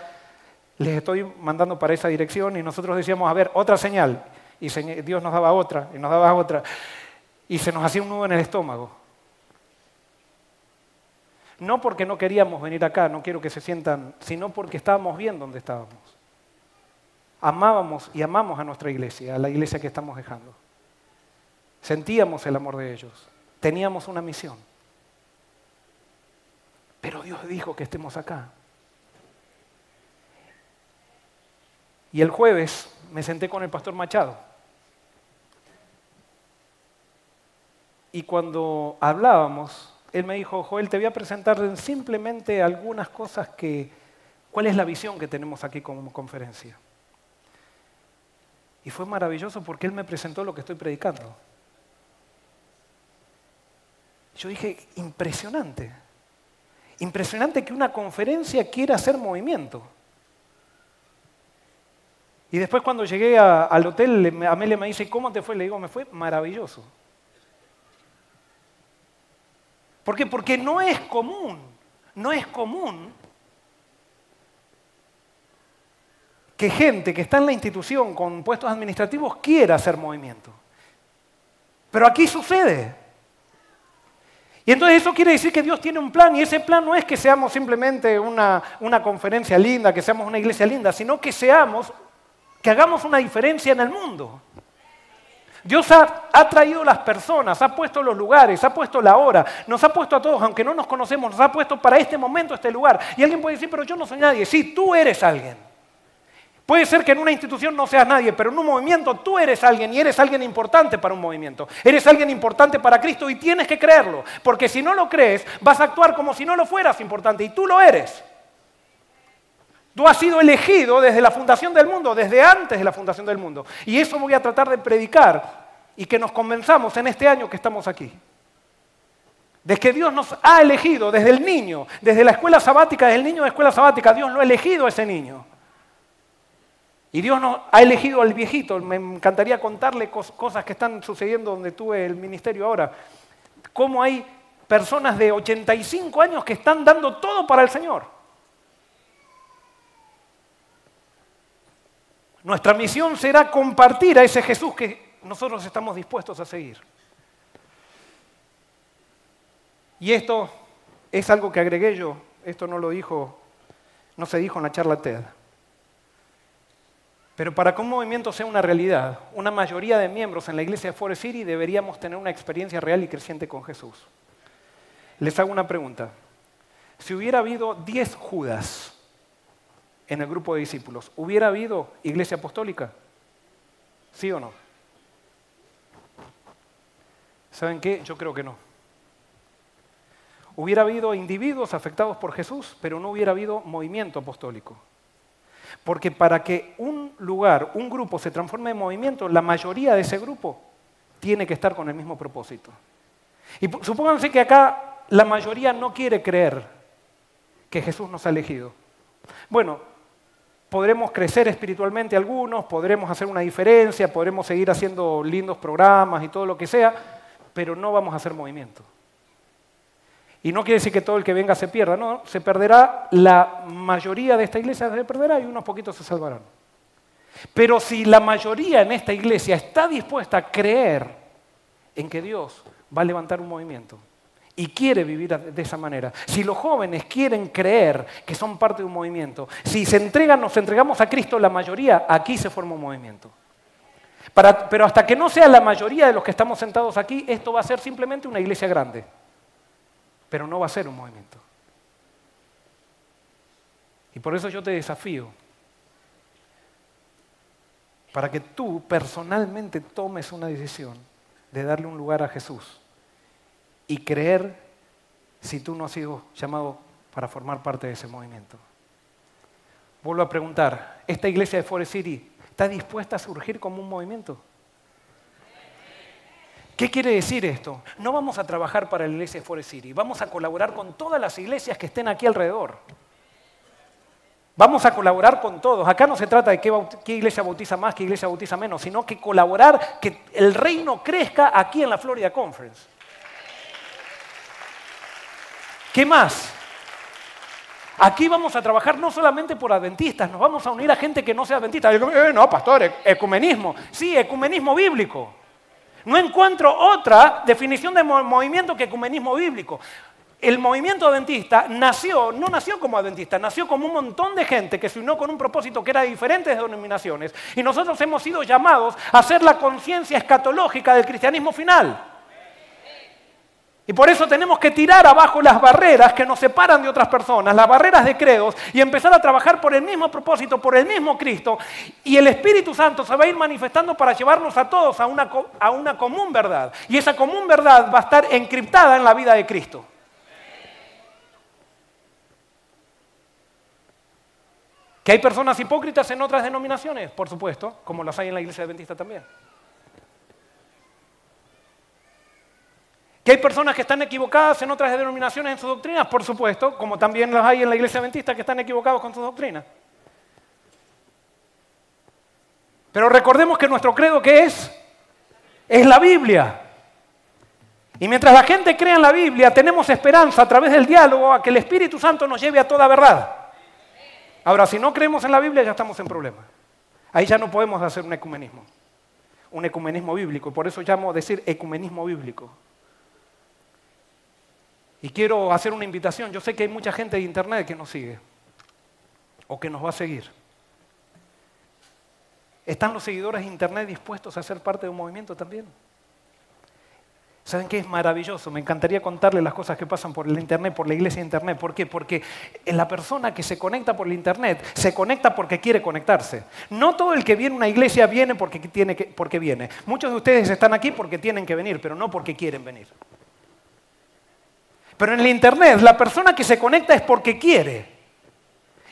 les estoy mandando para esa dirección y nosotros decíamos, a ver, otra señal. Y Dios nos daba otra y nos daba otra y se nos hacía un nudo en el estómago. No porque no queríamos venir acá, no quiero que se sientan, sino porque estábamos bien donde estábamos. Amábamos y amamos a nuestra iglesia, a la iglesia que estamos dejando. Sentíamos el amor de ellos. Teníamos una misión. Pero Dios dijo que estemos acá. Y el jueves me senté con el pastor Machado. Y cuando hablábamos, él me dijo, Joel, te voy a presentar simplemente algunas cosas cuál es la visión que tenemos aquí como conferencia. Y fue maravilloso porque él me presentó lo que estoy predicando. Yo dije, impresionante. Impresionante que una conferencia quiera hacer movimiento. Y después cuando llegué al hotel, Amelia me dice, ¿cómo te fue? Le digo, me fue maravilloso. ¿Por qué? Porque no es común que gente que está en la institución con puestos administrativos quiera hacer movimiento. Pero aquí sucede. Y entonces eso quiere decir que Dios tiene un plan, y ese plan no es que seamos simplemente una conferencia linda, que seamos una iglesia linda, sino que hagamos una diferencia en el mundo. Dios ha traído las personas, ha puesto los lugares, ha puesto la hora, nos ha puesto a todos, aunque no nos conocemos, nos ha puesto para este momento, este lugar. Y alguien puede decir, pero yo no soy nadie. Sí, tú eres alguien. Puede ser que en una institución no seas nadie, pero en un movimiento tú eres alguien y eres alguien importante para un movimiento. Eres alguien importante para Cristo y tienes que creerlo, porque si no lo crees, vas a actuar como si no lo fueras importante y tú lo eres. Tú has sido elegido desde la fundación del mundo, desde antes de la fundación del mundo. Y eso voy a tratar de predicar y que nos convenzamos en este año que estamos aquí. De que Dios nos ha elegido desde el niño, desde la escuela sabática, desde el niño de escuela sabática, Dios lo ha elegido a ese niño. Y Dios nos ha elegido al viejito. Me encantaría contarle cosas que están sucediendo donde tuve el ministerio ahora. Cómo hay personas de 85 años que están dando todo para el Señor. Nuestra misión será compartir a ese Jesús que nosotros estamos dispuestos a seguir. Y esto es algo que agregué yo. Esto no se dijo en la charla TED. Pero para que un movimiento sea una realidad, una mayoría de miembros en la iglesia de Forest City deberíamos tener una experiencia real y creciente con Jesús. Les hago una pregunta. Si hubiera habido 10 Judas en el grupo de discípulos, ¿hubiera habido iglesia apostólica? ¿Sí o no? ¿Saben qué? Yo creo que no. Hubiera habido individuos afectados por Jesús, pero no hubiera habido movimiento apostólico. Porque para que un lugar, un grupo se transforme en movimiento, la mayoría de ese grupo tiene que estar con el mismo propósito. Y supónganse que acá la mayoría no quiere creer que Jesús nos ha elegido. Bueno, podremos crecer espiritualmente algunos, podremos hacer una diferencia, podremos seguir haciendo lindos programas y todo lo que sea, pero no vamos a hacer movimiento. Y no quiere decir que todo el que venga se pierda, no, se perderá, la mayoría de esta iglesia se perderá y unos poquitos se salvarán. Pero si la mayoría en esta iglesia está dispuesta a creer en que Dios va a levantar un movimiento y quiere vivir de esa manera, si los jóvenes quieren creer que son parte de un movimiento, si nos entregamos a Cristo la mayoría, aquí se forma un movimiento. Pero hasta que no sea la mayoría de los que estamos sentados aquí, esto va a ser simplemente una iglesia grande. Pero no va a ser un movimiento. Y por eso yo te desafío para que tú personalmente tomes una decisión de darle un lugar a Jesús y creer si tú no has sido llamado para formar parte de ese movimiento. Vuelvo a preguntar, ¿esta iglesia de Forest City está dispuesta a surgir como un movimiento? ¿Qué quiere decir esto? No vamos a trabajar para la iglesia de Forest City, vamos a colaborar con todas las iglesias que estén aquí alrededor. Vamos a colaborar con todos. Acá no se trata de qué iglesia bautiza más, qué iglesia bautiza menos, sino que colaborar, que el reino crezca aquí en la Florida Conference. ¿Qué más? Aquí vamos a trabajar no solamente por adventistas, nos vamos a unir a gente que no sea adventista. No, pastor, ecumenismo. Sí, ecumenismo bíblico. No encuentro otra definición de movimiento que ecumenismo bíblico. El movimiento adventista no nació como adventista, nació como un montón de gente que se unió con un propósito que era de diferentes denominaciones. Y nosotros hemos sido llamados a ser la conciencia escatológica del cristianismo final. Y por eso tenemos que tirar abajo las barreras que nos separan de otras personas, las barreras de credos, y empezar a trabajar por el mismo propósito, por el mismo Cristo. Y el Espíritu Santo se va a ir manifestando para llevarnos a todos a una común verdad. Y esa común verdad va a estar encriptada en la vida de Cristo. ¿Que hay personas hipócritas en otras denominaciones? Por supuesto, como las hay en la Iglesia Adventista también. ¿Que hay personas que están equivocadas en otras denominaciones en sus doctrinas? Por supuesto, como también las hay en la Iglesia Adventista que están equivocados con sus doctrinas. Pero recordemos que nuestro credo, ¿qué es? Es la Biblia. Y mientras la gente crea en la Biblia, tenemos esperanza a través del diálogo a que el Espíritu Santo nos lleve a toda verdad. Ahora, si no creemos en la Biblia, ya estamos en problemas. Ahí ya no podemos hacer un ecumenismo bíblico, y por eso llamo a decir ecumenismo bíblico. Y quiero hacer una invitación. Yo sé que hay mucha gente de internet que nos sigue, o que nos va a seguir. ¿Están los seguidores de internet dispuestos a ser parte de un movimiento también? ¿Saben qué es maravilloso? Me encantaría contarles las cosas que pasan por el internet, por la iglesia de internet. ¿Por qué? Porque la persona que se conecta por el internet se conecta porque quiere conectarse. No todo el que viene a una iglesia viene porque viene. Muchos de ustedes están aquí porque tienen que venir, pero no porque quieren venir. Pero en el internet la persona que se conecta es porque quiere.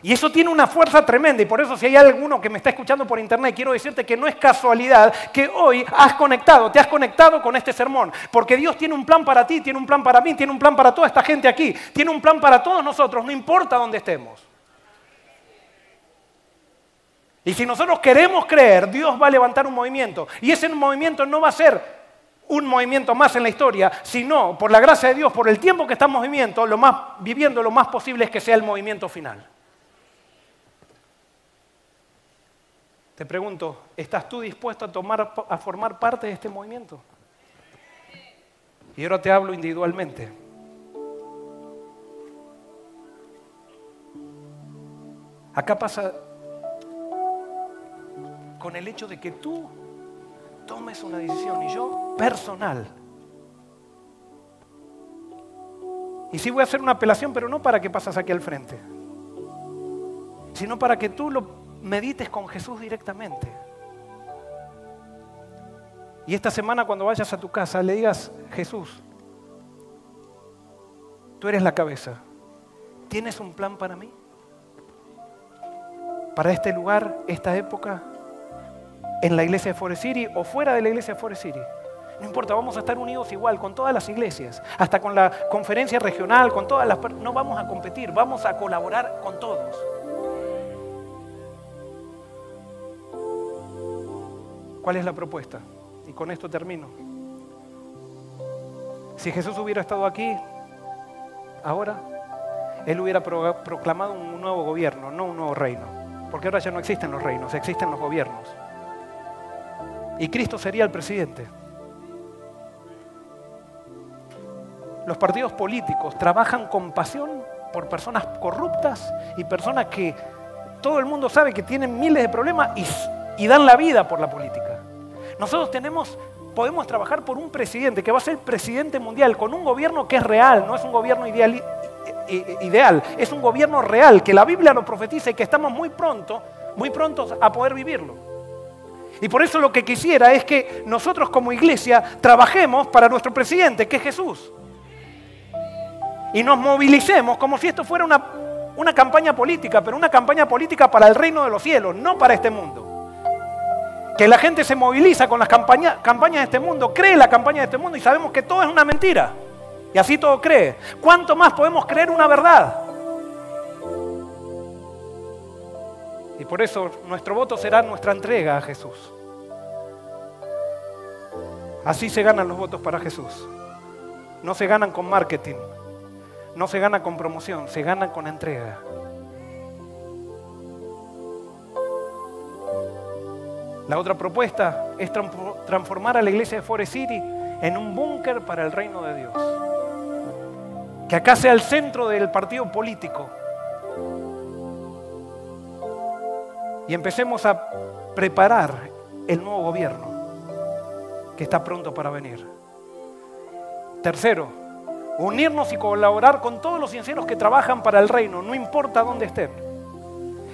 Y eso tiene una fuerza tremenda, y por eso si hay alguno que me está escuchando por internet, quiero decirte que no es casualidad que hoy te has conectado con este sermón, porque Dios tiene un plan para ti, tiene un plan para mí, tiene un plan para toda esta gente aquí, tiene un plan para todos nosotros, no importa dónde estemos. Y si nosotros queremos creer, Dios va a levantar un movimiento, y ese movimiento no va a ser un movimiento más en la historia, sino, por la gracia de Dios, por el tiempo que estamos viviendo, lo más posible es que sea el movimiento final. Te pregunto, ¿estás tú dispuesto a formar parte de este movimiento? Y ahora te hablo individualmente. Acá pasa con el hecho de que tú tomes una decisión, y yo personal. Y sí voy a hacer una apelación, pero no para que pases aquí al frente, sino para que tú lo medites con Jesús directamente. Y esta semana cuando vayas a tu casa le digas: Jesús, tú eres la cabeza. ¿Tienes un plan para mí? Para este lugar, esta época, en la iglesia de Forest City o fuera de la iglesia de Forest City. No importa, vamos a estar unidos igual con todas las iglesias, hasta con la conferencia regional, con todas las... No vamos a competir, vamos a colaborar con todos. ¿Cuál es la propuesta? Y con esto termino. Si Jesús hubiera estado aquí ahora, Él hubiera proclamado un nuevo gobierno, no un nuevo reino. Porque ahora ya no existen los reinos, existen los gobiernos. Y Cristo sería el presidente. Los partidos políticos trabajan con pasión por personas corruptas y personas que todo el mundo sabe que tienen miles de problemas y dan la vida por la política. Nosotros podemos trabajar por un presidente que va a ser presidente mundial, con un gobierno que es real, no es un gobierno ideal, es un gobierno real, que la Biblia lo profetiza y que estamos muy prontos a poder vivirlo. Y por eso lo que quisiera es que nosotros como iglesia trabajemos para nuestro presidente, que es Jesús. Y nos movilicemos como si esto fuera una campaña política, pero una campaña política para el reino de los cielos, no para este mundo. Que la gente se moviliza con las campañas de este mundo, cree la campaña de este mundo y sabemos que todo es una mentira. Y así todo cree. ¿Cuánto más podemos creer una verdad? Y por eso nuestro voto será nuestra entrega a Jesús. Así se ganan los votos para Jesús. No se ganan con marketing, no se gana con promoción, se ganan con entrega. La otra propuesta es transformar a la iglesia de Forest City en un búnker para el reino de Dios. Que acá sea el centro del partido político. Y empecemos a preparar el nuevo gobierno que está pronto para venir. Tercero, unirnos y colaborar con todos los sinceros que trabajan para el reino, no importa dónde estén.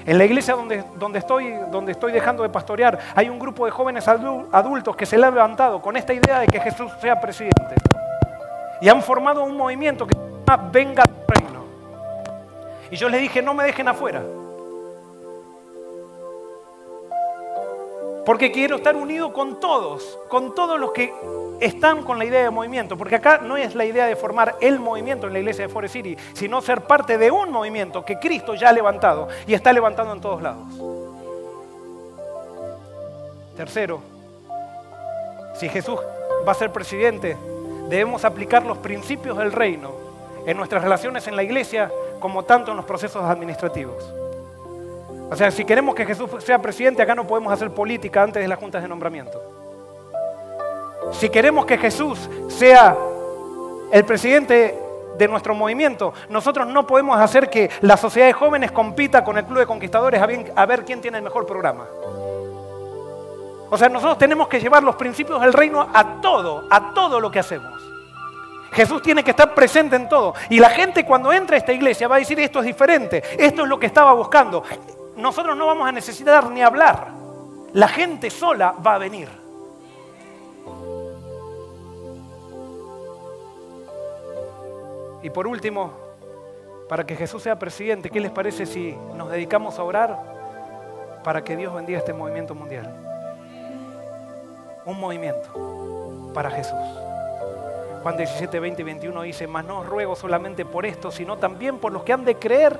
En la iglesia donde estoy dejando de pastorear, hay un grupo de jóvenes adultos que se le ha levantado con esta idea de que Jesús sea presidente. Y han formado un movimiento que se llama Venga al Reino. Y yo les dije, no me dejen afuera. Porque quiero estar unido con todos los que están con la idea de movimiento. Porque acá no es la idea de formar el movimiento en la iglesia de Forest City, sino ser parte de un movimiento que Cristo ya ha levantado y está levantando en todos lados. Tercero, si Jesús va a ser presidente, debemos aplicar los principios del reino en nuestras relaciones en la iglesia como tanto en los procesos administrativos. O sea, si queremos que Jesús sea presidente, acá no podemos hacer política antes de las juntas de nombramiento. Si queremos que Jesús sea el presidente de nuestro movimiento, nosotros no podemos hacer que la sociedad de jóvenes compita con el Club de Conquistadores a ver quién tiene el mejor programa. O sea, nosotros tenemos que llevar los principios del reino a todo lo que hacemos. Jesús tiene que estar presente en todo. Y la gente cuando entra a esta iglesia va a decir, esto es diferente, esto es lo que estaba buscando. Nosotros no vamos a necesitar ni hablar. La gente sola va a venir. Y por último, para que Jesús sea presidente, ¿qué les parece si nos dedicamos a orar para que Dios bendiga este movimiento mundial? Un movimiento para Jesús. Juan 17, 20 y 21 dice, mas no os ruego solamente por esto, sino también por los que han de creer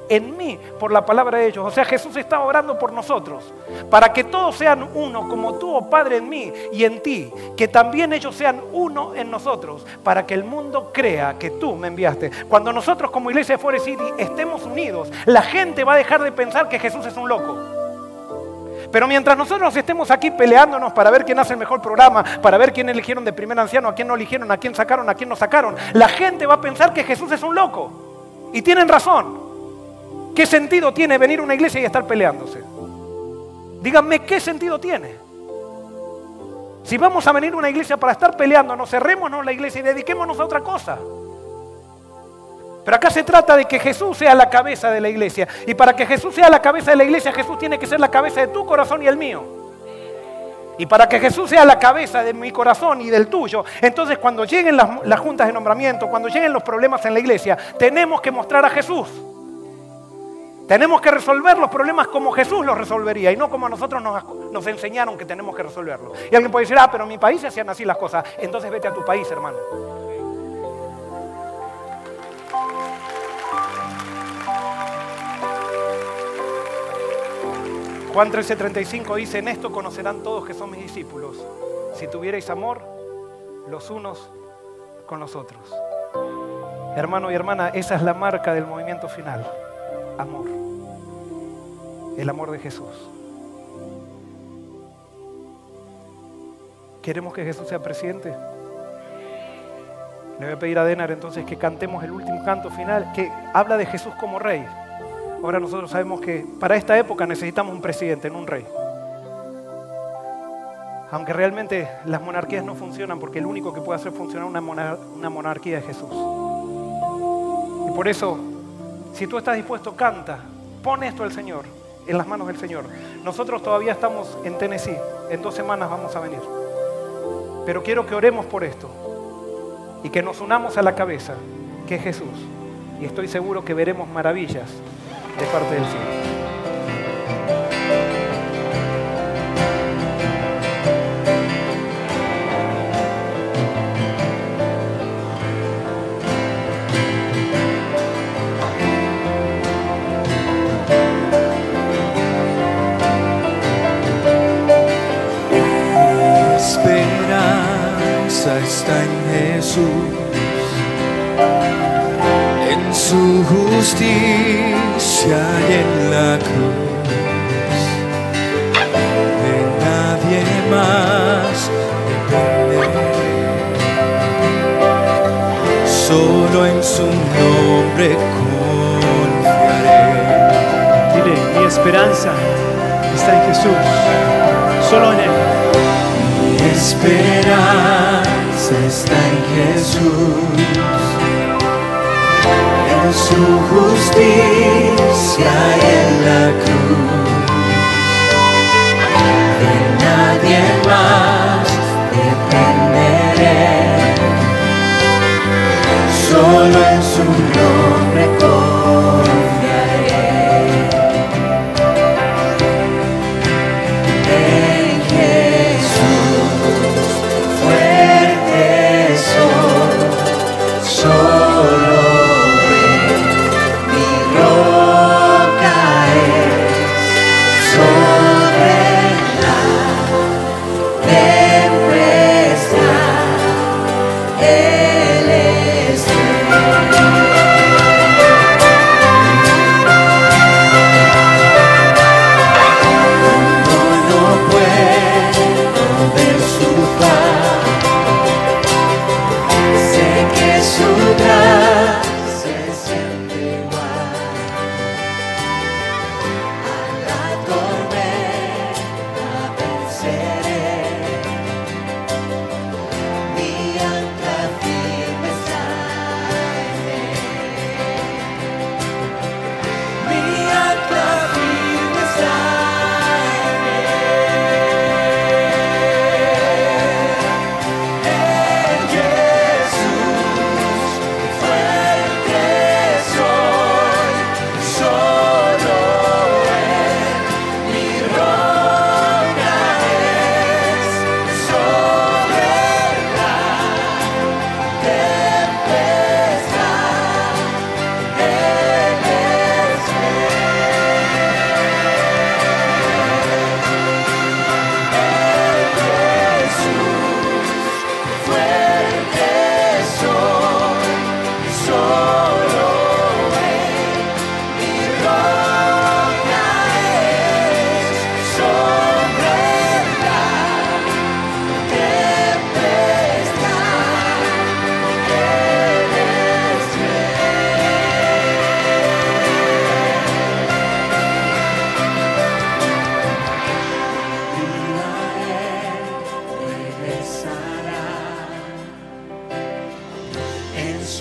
en mí, por la palabra de ellos. O sea, Jesús está orando por nosotros, para que todos sean uno, como tú, oh Padre, en mí y en ti, que también ellos sean uno en nosotros, para que el mundo crea que tú me enviaste. Cuando nosotros como iglesia de Forest City estemos unidos, la gente va a dejar de pensar que Jesús es un loco. Pero mientras nosotros estemos aquí peleándonos para ver quién hace el mejor programa, para ver quién eligieron de primer anciano, a quién no eligieron, a quién sacaron, a quién no sacaron, la gente va a pensar que Jesús es un loco. Y tienen razón. ¿Qué sentido tiene venir a una iglesia y estar peleándose? Díganme, ¿qué sentido tiene? Si vamos a venir a una iglesia para estar peleándonos, cerrémonos la iglesia y dediquémonos a otra cosa. Pero acá se trata de que Jesús sea la cabeza de la iglesia. Y para que Jesús sea la cabeza de la iglesia, Jesús tiene que ser la cabeza de tu corazón y el mío. Y para que Jesús sea la cabeza de mi corazón y del tuyo, entonces cuando lleguen las juntas de nombramiento, cuando lleguen los problemas en la iglesia, tenemos que mostrar a Jesús. Tenemos que resolver los problemas como Jesús los resolvería y no como a nosotros nos enseñaron que tenemos que resolverlos. Y alguien puede decir, pero en mi país se hacían así las cosas. Entonces vete a tu país, hermano. Juan 13:35 dice, en esto conocerán todos que son mis discípulos, si tuvierais amor los unos con los otros. Hermano y hermana, esa es la marca del movimiento final. Amor. El amor de Jesús. ¿Queremos que Jesús sea presidente? Le voy a pedir a Denar entonces que cantemos el último canto final que habla de Jesús como rey. Ahora nosotros sabemos que para esta época necesitamos un presidente, no un rey. Aunque realmente las monarquías no funcionan porque el único que puede hacer funcionar una monarquía es Jesús. Y por eso, si tú estás dispuesto, canta, pon esto al Señor, en las manos del Señor. Nosotros todavía estamos en Tennessee, en 2 semanas vamos a venir. Pero quiero que oremos por esto y que nos unamos a la cabeza, que es Jesús. Y estoy seguro que veremos maravillas de parte del cielo. Está en Jesús, en su justicia y en la cruz. De nadie más dependeré, solo en su nombre confiaré. Dile, mi esperanza está en Jesús, solo en Él. Mi esperanza está en Jesús, en su justicia y en la cruz. De nadie más dependeré, solo en su nombre confiaré.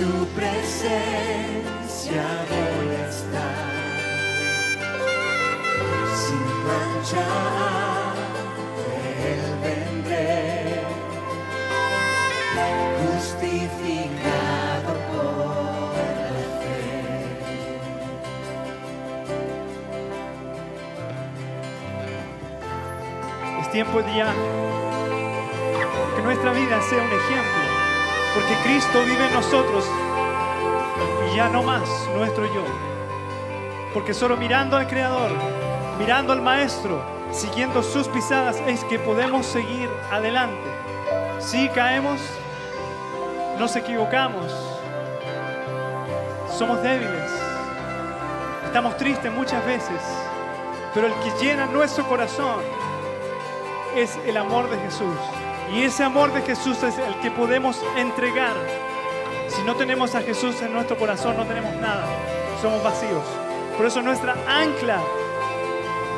su presencia voy a estar. Sin mancha Él vendré, justificado por la fe. Es tiempo ya que nuestra vida sea un ejemplo, porque Cristo vive en nosotros y ya no más nuestro yo. Porque solo mirando al Creador, mirando al Maestro, siguiendo sus pisadas, es que podemos seguir adelante. Si caemos, nos equivocamos, somos débiles, estamos tristes muchas veces, pero el que llena nuestro corazón es el amor de Jesús. Y ese amor de Jesús es el que podemos entregar. Si no tenemos a Jesús en nuestro corazón, no tenemos nada, somos vacíos. Por eso nuestra ancla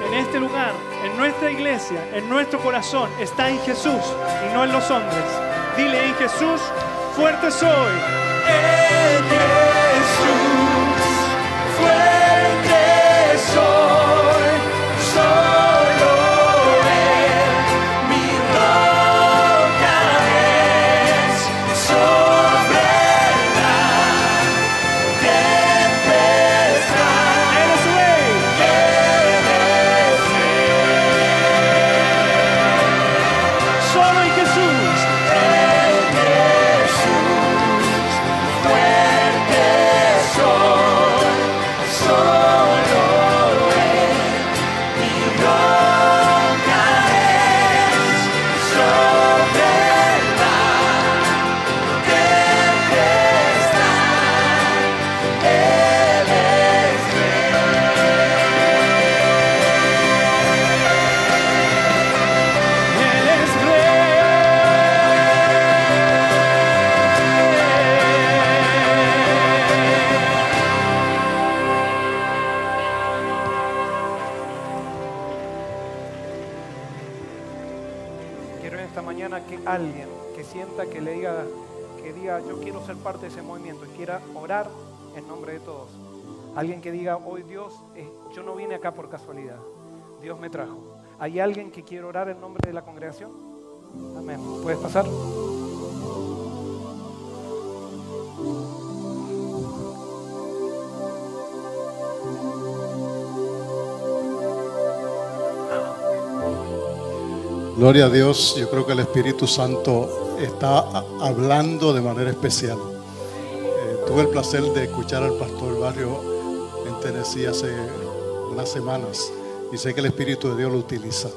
en este lugar, en nuestra iglesia, en nuestro corazón, está en Jesús y no en los hombres. Dile: en Jesús, fuerte soy. En Jesús, fuerte soy, solo Él, mi roca es, sobre la tempestad. Él es Rey. Solo en Jesús. Alguien que sienta que diga yo quiero ser parte de ese movimiento y quiera orar en nombre de todos. Alguien que diga hoy Dios, yo no vine acá por casualidad, Dios me trajo. ¿Hay alguien que quiere orar en nombre de la congregación? Amén. ¿Puedes pasar? Gloria a Dios, yo creo que el Espíritu Santo está hablando de manera especial. Tuve el placer de escuchar al pastor Barrio en Tennessee hace unas semanas y sé que el Espíritu de Dios lo utiliza.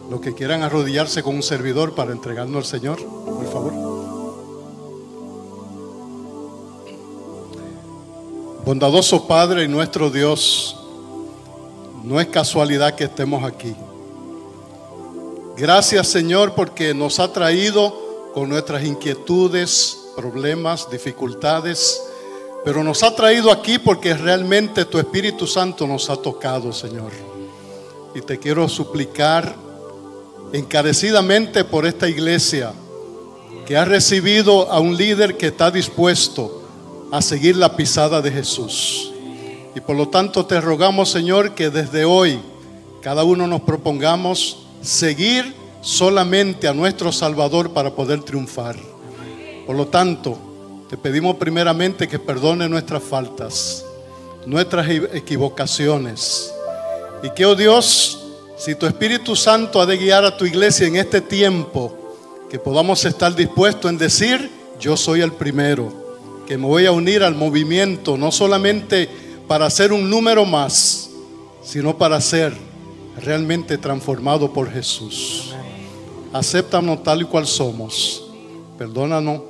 Los que quieran arrodillarse con un servidor para entregarnos al Señor, por favor. Bondadoso Padre y nuestro Dios, no es casualidad que estemos aquí. Gracias, Señor, porque nos ha traído con nuestras inquietudes, problemas, dificultades, pero nos ha traído aquí porque realmente tu Espíritu Santo nos ha tocado, Señor. Y te quiero suplicar encarecidamente por esta iglesia que ha recibido a un líder que está dispuesto a seguir la pisada de Jesús. Y por lo tanto te rogamos, Señor, que desde hoy cada uno nos propongamos seguir solamente a nuestro Salvador para poder triunfar. Por lo tanto, te pedimos primeramente que perdone nuestras faltas, nuestras equivocaciones, y que, oh Dios, si tu Espíritu Santo ha de guiar a tu iglesia en este tiempo, que podamos estar dispuestos en decir: yo soy el primero, que me voy a unir al movimiento, no solamente para ser un número más, sino para ser realmente transformado por Jesús. Acéptanos tal y cual somos, perdónanos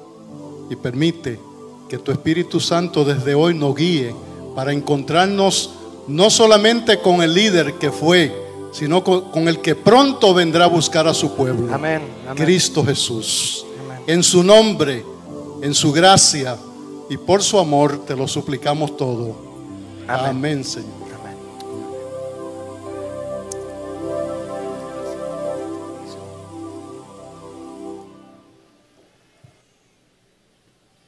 y permite que tu Espíritu Santo desde hoy nos guíe para encontrarnos no solamente con el líder que fue, sino con el que pronto vendrá a buscar a su pueblo. Amén. Amén. Cristo Jesús. Amén. En su nombre, en su gracia y por su amor te lo suplicamos todo. Amén. Amén, Señor.